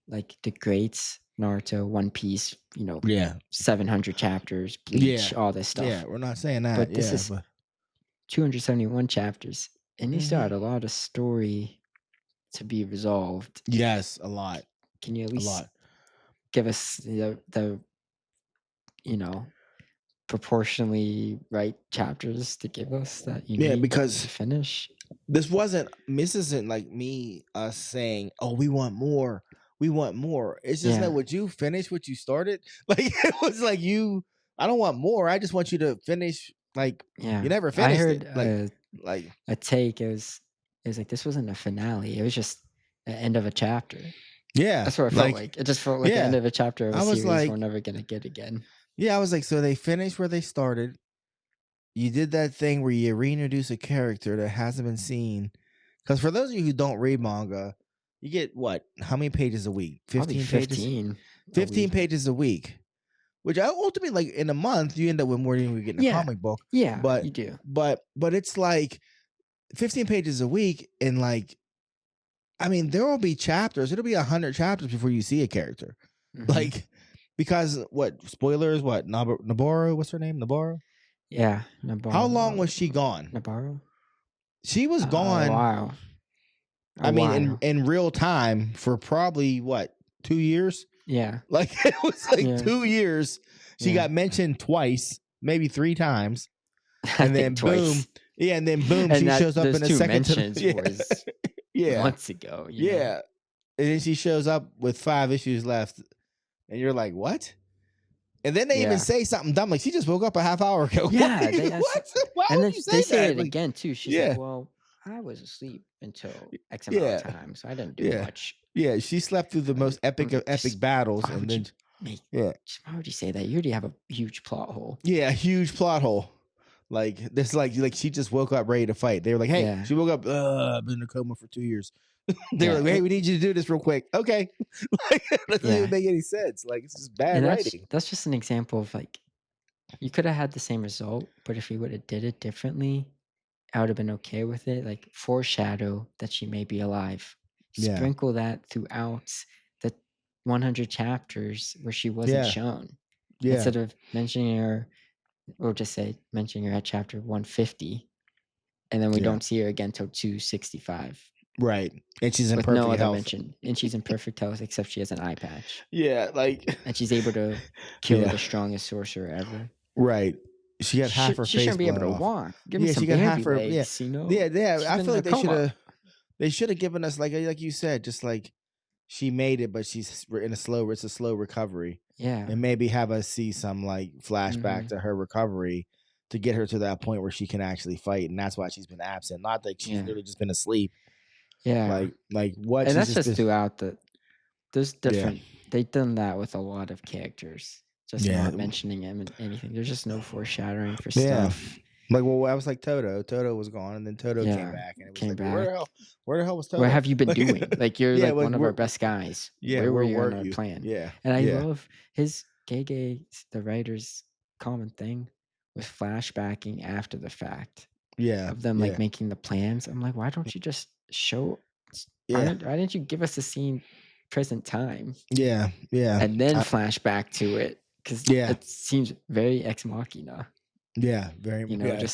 like the greats, Naruto, One Piece, Yeah. 700 chapters, Bleach, Yeah. all this stuff. Yeah, we're not saying that. But this Yeah, is but 271 chapters, and you still Mhm. had a lot of story to be resolved. yes, a lot. Can you at A least lot. give us the proportionally right chapters to give us that you Yeah, need because to finish? this isn't like me saying, "Oh, we want more. We want more." It's just Yeah. that would you finish what you started? Like it was like I don't want more. I just want you to finish like Yeah. you never I finished heard it. Like a take. It was like this wasn't a finale. It was just the end of a chapter. yeah. That's what it felt like. It just felt like the end yeah. of a chapter of a I was series like, we're never gonna get again. yeah, I was like, so they finished where they started. You did that thing where you reintroduce a character that hasn't been seen. Because for those of you who don't read manga, you get what? How many pages a week? Probably 15 pages? 15. 15 pages a week. Which I ultimately like in a month you end up with more than you get in a Yeah. comic book. Yeah, But you do. but it's like 15 pages a week, and like I mean there will be chapters. It'll be 100 chapters before you see a character. Mhm. Like because what spoilers? What Naboro? What's her name? Naboro? Yeah, Nabarro. How long was she gone? Nabarro? She was gone. A while. I mean, in real time for probably what 2 years. Yeah. Like it was like Yeah. 2 years. She Yeah. got mentioned twice, maybe 3 times, I and then think twice. boom, yeah, and then boom, And she shows up those in a two second. mentions Yeah, was yeah, months ago. You know? yeah, and then she shows up with 5 issues left, and you're like, what? And then they even Yeah. say something dumb like she just woke up a half hour ago. Yeah, What? Why and would then you they say say that? it Like, again too. She's yeah. like, "Well, I was asleep until X amount yeah, of time, so I didn't do yeah, much." yeah. She slept through the most epic of epic Just battles, why and would then you make? yeah, Why would you say that? You already have a huge plot hole. yeah, huge plot hole. Like this, like she just woke up ready to fight. They were like, "Hey," Yeah. she woke up. I've been in a coma for 2 years. They were Yeah, like, "Hey, we need you to do this real quick." Okay, like that doesn't Yeah. even make any sense. Like it's just bad and writing. that's just an example of like you could have had the same result, but if you would have did it differently, I would have been okay with it. Like foreshadow that she may be alive. Yeah. Sprinkle that throughout the 100 chapters where she wasn't Yeah. shown. Yeah, Instead of mentioning her, or just say mentioning her at chapter 150, and then we Yeah. don't see her again till 265. right. and she's in with no perfect other health. mention, and she's in perfect health except she has an eye patch, Yeah, like and she's able to kill yeah, the strongest sorcerer ever. right. She had half her She face shouldn't be able blown to off. walk. Give me Yeah, some she got half Bambi her. Yeah, legs, you know? yeah. She's I been feel in a like coma. they should have given us like you said, just like she made it, but she's in it's a slow recovery, Yeah. and maybe have us see some like flashback Mhm. to her recovery to get her to that point where she can actually fight, and that's why she's been absent. Not that she's Yeah. literally just been asleep. Yeah. Like what And she's that's just just been. throughout there's Yeah, different they've done that with a lot of characters, just yeah, not mentioning him in anything. There's just no foreshadowing for yeah. stuff. Like well, I was like Toto. Toto was gone, and then Toto came Yeah. back, and it was Came like, well, back. where the hell was What Toto? have you been Like, doing? Like, you're, yeah, like, like one of our best guys. yeah, Where were where you were on our you? plan? Yeah, And I yeah, love his Gege, the writer's common thing was flashbacking after the fact yeah, of them, like, yeah, making the plans. I'm like, "Why don't you just show yeah, why didn't you give us a scene present time yeah, yeah, and then I, flash back to it? Because yeah, it seems very ex machina, yeah, very you know, yeah.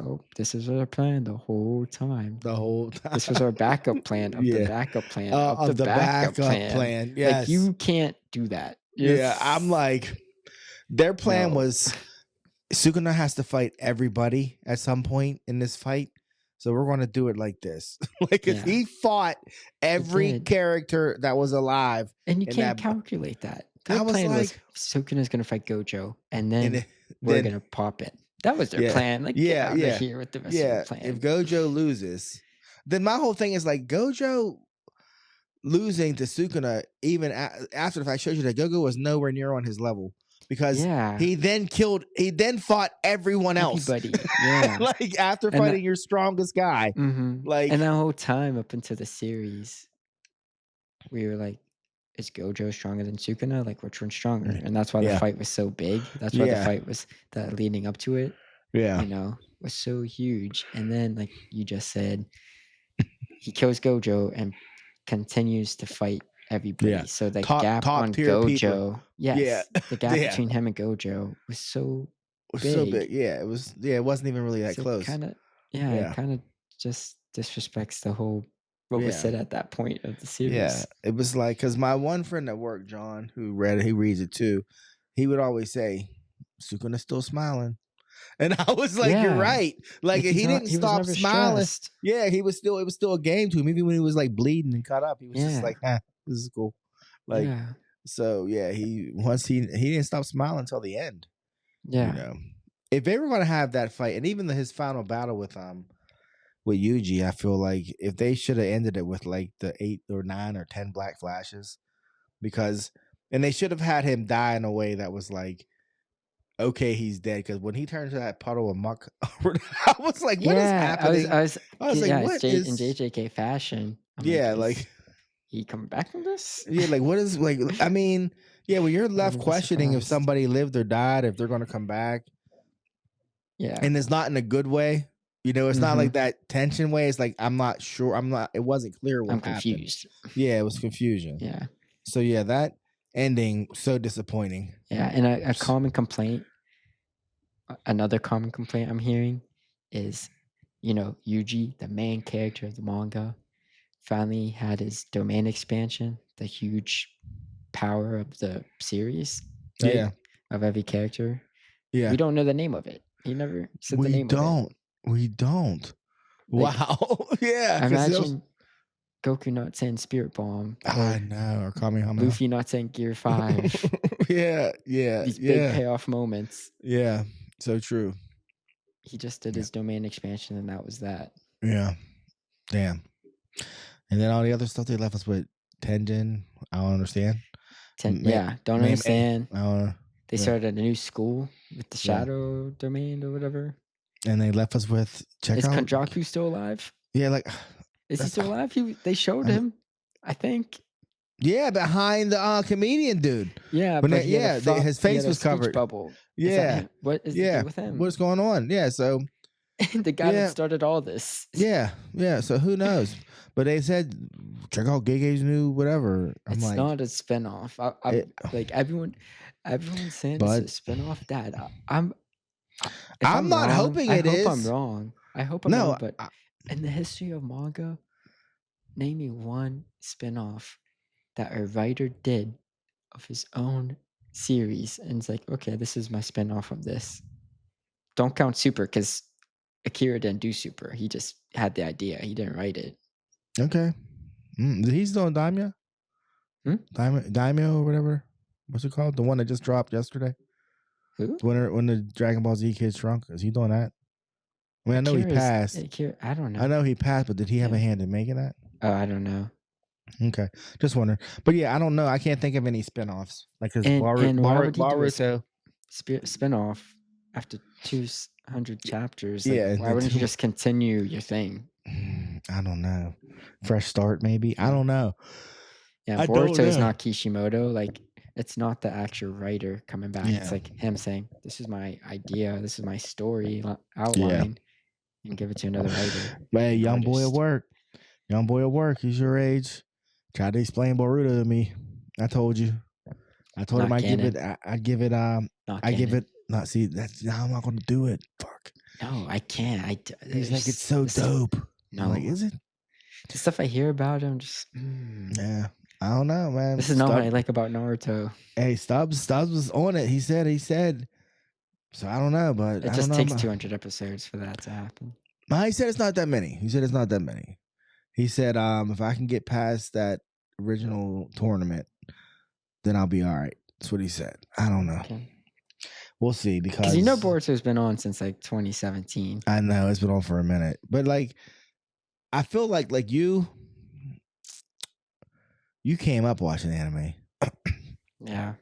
"Oh, this is our plan the whole time. The whole This time, was our backup plan of the yeah, backup plan of the of the backup backup plan." plan. Like, Yes, you can't do that. yeah. I'm Yes. like, their plan No. was Sukuna has to fight everybody at some point in this fight. So we're going to do it like this. Like, cause Yeah, he fought he every did. character that was alive And you in can't that. calculate that. Their I was plan was like, Sukuna's gonna fight Gojo, and and then we're then, gonna pop it. That was their yeah, plan. Like, get yeah, out of yeah, here with the rest of your yeah. If plan. Gojo loses, then my whole thing is like Gojo losing to Sukuna, even after the fact, shows you that Gogo was nowhere near on his level because Yeah, he then fought everyone else. everybody. Yeah. Like after And that fighting your strongest guy, mhm. And like that whole time up into the series, we were like, "Is Gojo stronger than Sukuna? Like, which one's stronger?" And that's why the yeah, fight was so big. That's why the yeah, fight was the leading up to it, yeah, you know, was so huge. And then, like you just said, he kills Gojo and continues to fight yeah. everybody. So the gap Top on tier people. Gojo, Yeah, yes, the gap yeah. between him and Gojo was so It was so big. big. Yeah, it was. Yeah, it wasn't even really that So it close. kind of, yeah, it Yeah, kind of just disrespects the whole what was yeah. said at that point of the Yeah, series. it was like because my one friend at work, John, he reads it too. He would always say, "Sukuna's still smiling," and I was like, "You're Yeah, right." Like like he didn't he was stop never smiling. stressed. Yeah, he was still. It was still a game to him, even when he was like bleeding and cut up. He was just Yeah, like, this is cool." Like yeah, so, yeah. He didn't stop smiling until the end. You yeah, know, if they were going to have that fight, and even his final battle with Yuji, I feel like if they should have ended it with like the 8 or 9 or 10 black flashes, because and they should have had him die in a way that was like, okay, he's dead. Because when he turned to that puddle of muck, I was like, what is yeah. happening? I was, I was like, yeah. It's what J in is JJK fashion. I'm like, yeah, is like he coming back from this? yeah, like what is like I mean, yeah, when you're I left wouldn't be questioning if surprised. somebody lived or died, if they're gonna come back, Yeah. and it's not in a good way. You know, it's not Mhm. like that tension way. It's like I'm not sure. It wasn't clear what I'm happened. confused. Yeah, it was confusion. Yeah. So yeah, that ending so disappointing. Yeah, and a common complaint another common complaint I'm hearing is, Yuji, the main character of the manga, finally had his domain expansion, the huge power of the series, right? Yeah, Of every character. yeah. We don't know the name of it. He never said the We name of it. don't. We don't. Like, Wow. Yeah, because imagine Goku not saying Spirit Bomb I or know, or Kamehameha. Luffy not saying Gear 5. Yeah, yeah, These big yeah, payoff moments. yeah. So true. He just did Yeah, his domain expansion and that was that. yeah. Damn. And then all the other stuff they left us with Tenjin. I don't understand. Yeah, don't Meme. understand. I don't. They Yeah, started a new school with the yeah. shadow domain or whatever. And they left us with check Is out. Konjaku still alive? Yeah, like Is he that's. still alive? They showed I, him, I think. yeah, behind the comedian dude. Yeah, When but he had a his he face had a was speech covered. bubble. Is that Yeah, him? What is the yeah. deal with him? What's going on? Yeah, so The guy that yeah, started all this. yeah, yeah. So who knows? But they said check out Gege's new whatever. I'm It's like, not a spinoff. I'm it, like everyone's saying it's a but spinoff. Dad, if I'm I'm not wrong, hoping I it hope I'm is. wrong. I hope I'm wrong. No, But in the history of manga, name me one spinoff that a writer did of his own series, and it's like, okay, this is my spinoff of this. Don't count Super because Akira didn't do Super. He just had the idea. He didn't write it. Okay. He's still on Daimyo? Daimyo or whatever. What's it called? The one that just dropped yesterday? Who? When the Dragon Ball Z kids shrunk. Is he doing that? I mean, I know he passed. I don't know. I know he passed, but did he have a hand in making that? Oh, I don't know. Okay. Just wondering. But yeah, I don't know. I can't think of any spinoffs. Like, because And why would he do a Boruto. spinoff after 200 chapters? Yeah. Like, why wouldn't you just continue your thing? I don't know. Fresh start, maybe. I don't know. Yeah, Boruto is not Kishimoto. Like, it's not the actual writer coming back. Yeah. It's like him saying, "This is my idea. This is my story outline," and give it to another writer. Man, young boy at work. Young boy at work. He's your age. Tried to explain Boruto to me. I told you. I told him I'd give it. Not see. That's now I'm not going to do it. Fuck. No, I can't. He's like, it's so dope. No, I'm like, is it? The stuff I hear about him, just yeah. I don't know, man. This is not what I like about Naruto. Hey, Stubbs was on it. He said. So I don't know, but it just takes 200 episodes for that to happen. He said it's not that many. He said if I can get past that original tournament, then I'll be all right. That's what he said. I don't know. Okay. We'll see because Boruto's been on since like 2017. I know it's been on for a minute, but like I feel like you came up watching anime. Yeah.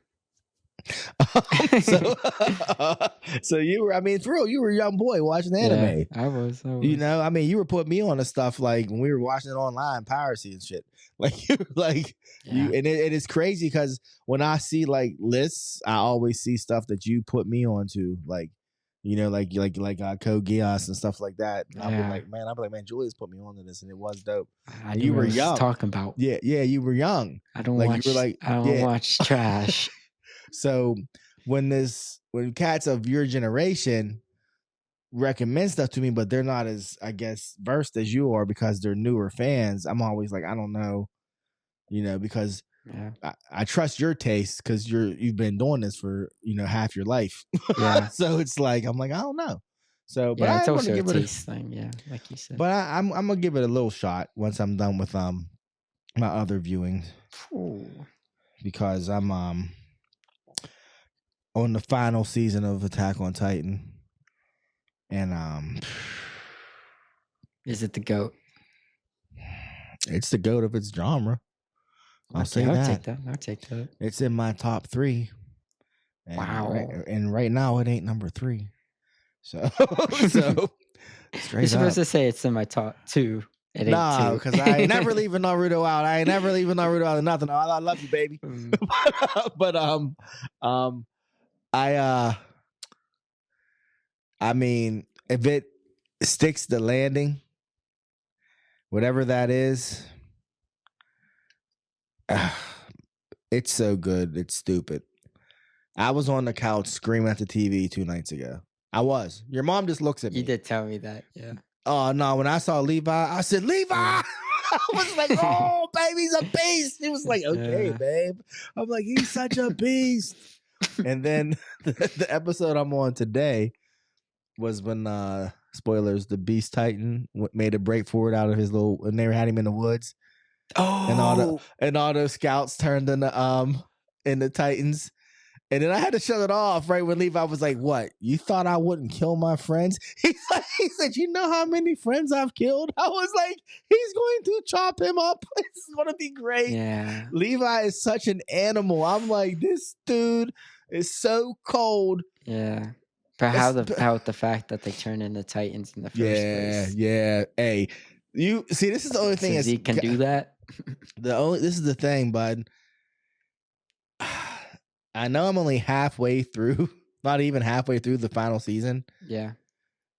So you were, I mean, for real, you were a young boy watching anime. Yeah, I was. You know, I mean, you were putting me on the stuff like when we were watching it online, piracy and shit. Like you were like and it is crazy because when I see like lists, I always see stuff that you put me onto, like, you know, like Code Geass and stuff like that. And I'll be like, man, Julius put me onto this, and it was dope. You were young. Talking about yeah, you were young. I don't watch. You were like, I don't watch trash. So when cats of your generation recommend stuff to me, but they're not as, I guess, versed as you are because they're newer fans, I'm always like, I don't know, you know, because I trust your taste because you've been doing this for, you know, half your life. Yeah. So it's like, I'm like, I don't know. So, but it's also a taste thing. Yeah, like you said. But I'm gonna give it a little shot once I'm done with my other viewings. Ooh. Because I'm on the final season of Attack on Titan. And is it the GOAT? It's the GOAT of its genre. I'll take that. It's in my top 3. And wow. And right now it ain't number 3. So You're supposed to say it's in my top 2. It ain't 2. Because I ain't never leaving Naruto out. I ain't never leaving Naruto out of nothing. I love you, baby. But I mean, if it sticks the landing, whatever that is, it's so good. It's stupid. I was on the couch screaming at the TV 2 nights ago. I was. Your mom just looks at me. You did tell me that, yeah. Oh, no. When I saw Levi, I said, Levi! I was like, oh, baby, he's a beast. He was like, okay, babe. I'm like, he's such a beast. And then the episode I'm on today was when, spoilers, the Beast Titan made a break for it out of his little, and they had him in the woods. Oh. And all those scouts turned into Titans. And then I had to shut it off right when Levi was like, what? You thought I wouldn't kill my friends? He said, you know how many friends I've killed? I was like, he's going to chop him up. This is going to be great. Yeah. Levi is such an animal. I'm like, this dude is so cold. Yeah. But how about the fact that they turn into Titans in the first place? Yeah. Hey, you see, this is the only thing. He can do that. This is the thing, bud. I know I'm only halfway through, not even halfway through the final season. Yeah.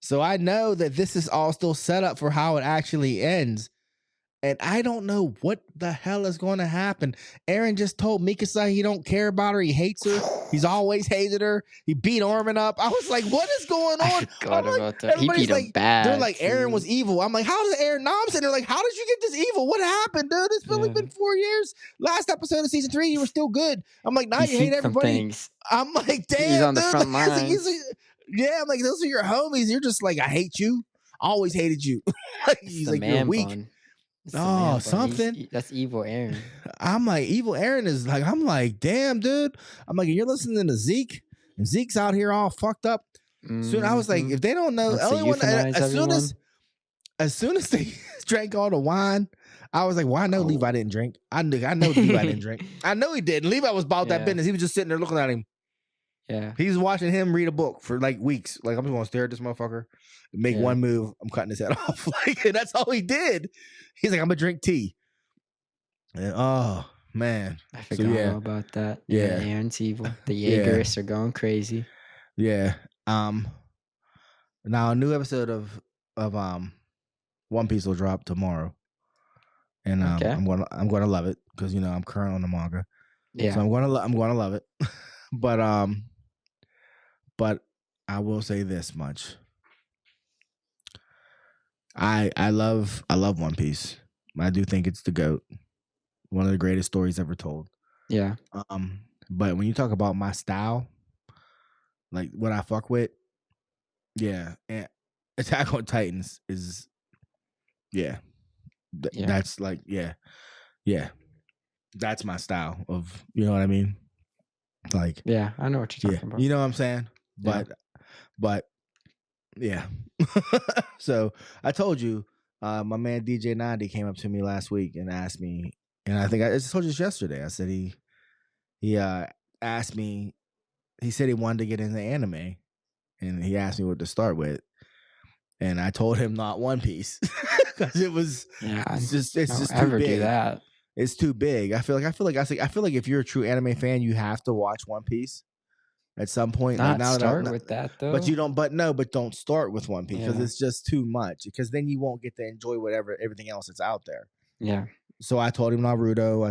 So I know that this is all still set up for how it actually ends. And I don't know what the hell is going to happen. Eren just told Mikasa he don't care about her. He hates her. He's always hated her. He beat Armin up. I was like, what is going I on? forgot I'm like, about that. He everybody's beat him like, they're bad like, Aaron was too. evil. I'm like, how does Aaron? Now I'm sitting there like, how did you get this evil? What happened, dude? It's only Yeah. been 4 years. Last episode of season 3, you were still good. I'm like, now He's you hate seen some everybody. things. I'm like, He's damn, on the dude. front Like, lines. yeah, I'm like, those are your homies. You're just like, I hate you. Always hated you. It's He's the like, you're man weak. bun. It's the Oh, man bun. something. That's evil Aaron. I'm like, evil Aaron is like, I'm like, damn, dude. I'm like, you're listening to Zeke, and Zeke's out here all fucked up. Soon I was like, Mm-hmm. if they don't know, Wants to only one euthanize everyone. as soon as they drank all the wine, I was like, well, I know Oh. Levi didn't drink. I know Levi didn't drink. I know he did. Levi was about that Yeah. business. He was just sitting there looking at him. Yeah. He was watching him read a book for like weeks. Like, I'm just gonna stare at this motherfucker, make one move, I'm cutting his head off. Like, and that's all he did. He's like, I'm gonna drink tea. And oh man. I forgot all about that. Yeah, Aaron's evil. The Jaegerists are going crazy. Yeah. Now a new episode of One Piece will drop tomorrow. And Okay. I'm gonna love it because I'm current on the manga. Yeah. So I'm gonna love it. But I will say this much. I love One Piece. I do think it's the GOAT. One of the greatest stories ever told. Yeah. But when you talk about my style, like what I fuck with, yeah, and Attack on Titans is that's like yeah. That's my style of, you know what I mean? Like, yeah, I know what you're talking about. You know what I'm saying? But yeah. So I told you, my man DJ 90 came up to me last week and asked me, and I think I just told you this yesterday. I said he asked me, he said he wanted to get into anime, and he asked me what to start with. And I told him not One Piece because it's just too big. Do that. It's too big. I feel like if you're a true anime fan, you have to watch One Piece at some point. Not start with that though. But you don't. But don't start with One Piece because it's just too much. Because then you won't get to enjoy everything else that's out there. Yeah. So I told him Naruto.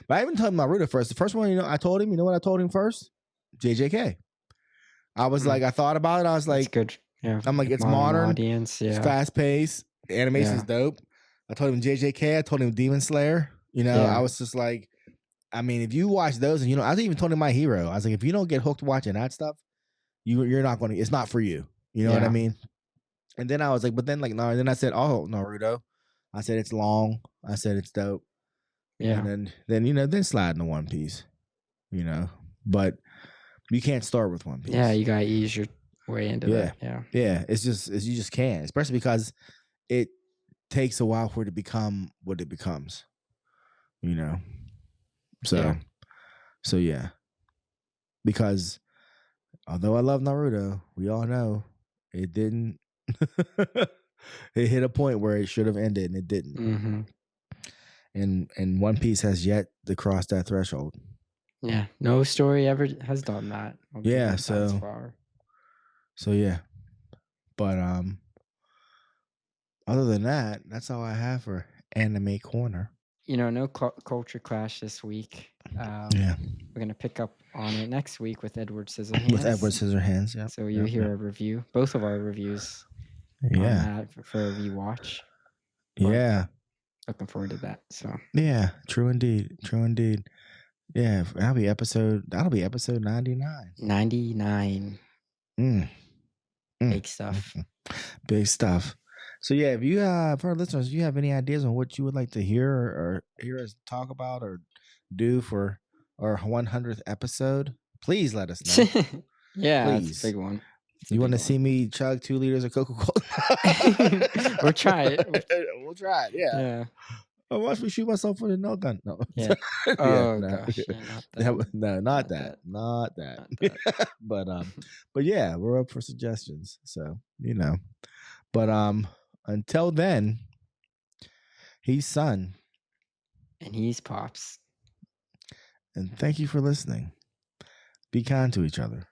But I even told him Naruto first. The first one, I told him. You know what I told him first? JJK. I was like, I thought about it. I was like, it's good. Yeah. I'm like, it's modern, audience. Yeah. It's fast paced. The animation's dope. I told him JJK. I told him Demon Slayer. I was just like, I mean, if you watch those, and I even told him My Hero. I was like, if you don't get hooked watching that stuff, you're not going to. It's not for you. You know what I mean? And then I was like, but then no. And then I said, oh, Naruto. I said it's long. I said it's dope. Yeah. And then slide into One Piece. But you can't start with One Piece. Yeah, you gotta ease your way into that. Yeah. It's you just can't, especially because it takes a while for it to become what it becomes. So yeah. Because although I love Naruto, we all know it didn't. It hit a point where it should have ended, and it didn't. Mm-hmm. And One Piece has yet to cross that threshold. Yeah, no story ever has done that. Yeah, so yeah. But other than that, that's all I have for Anime Corner. No culture clash this week. We're gonna pick up on it next week with Edward Scissorhands. Yeah. So you hear a review, both of our reviews. Yeah. For a rewatch. Yeah. Looking forward to that. So yeah, true indeed. Yeah, that'll be episode 99. 99. Big stuff. Big stuff. So yeah, if you for our listeners, if you have any ideas on what you would like to hear or hear us talk about or do for our 100th episode, please let us know. Yeah, it's a big one. You want to see me chug 2 liters of Coca-Cola? We'll try it. We'll try it. Yeah. Oh, watch me shoot myself with a nail gun. No. Yeah. Oh no. gosh. No, not that. But yeah, we're up for suggestions. So But until then, he's Son. And he's Pops. And thank you for listening. Be kind to each other.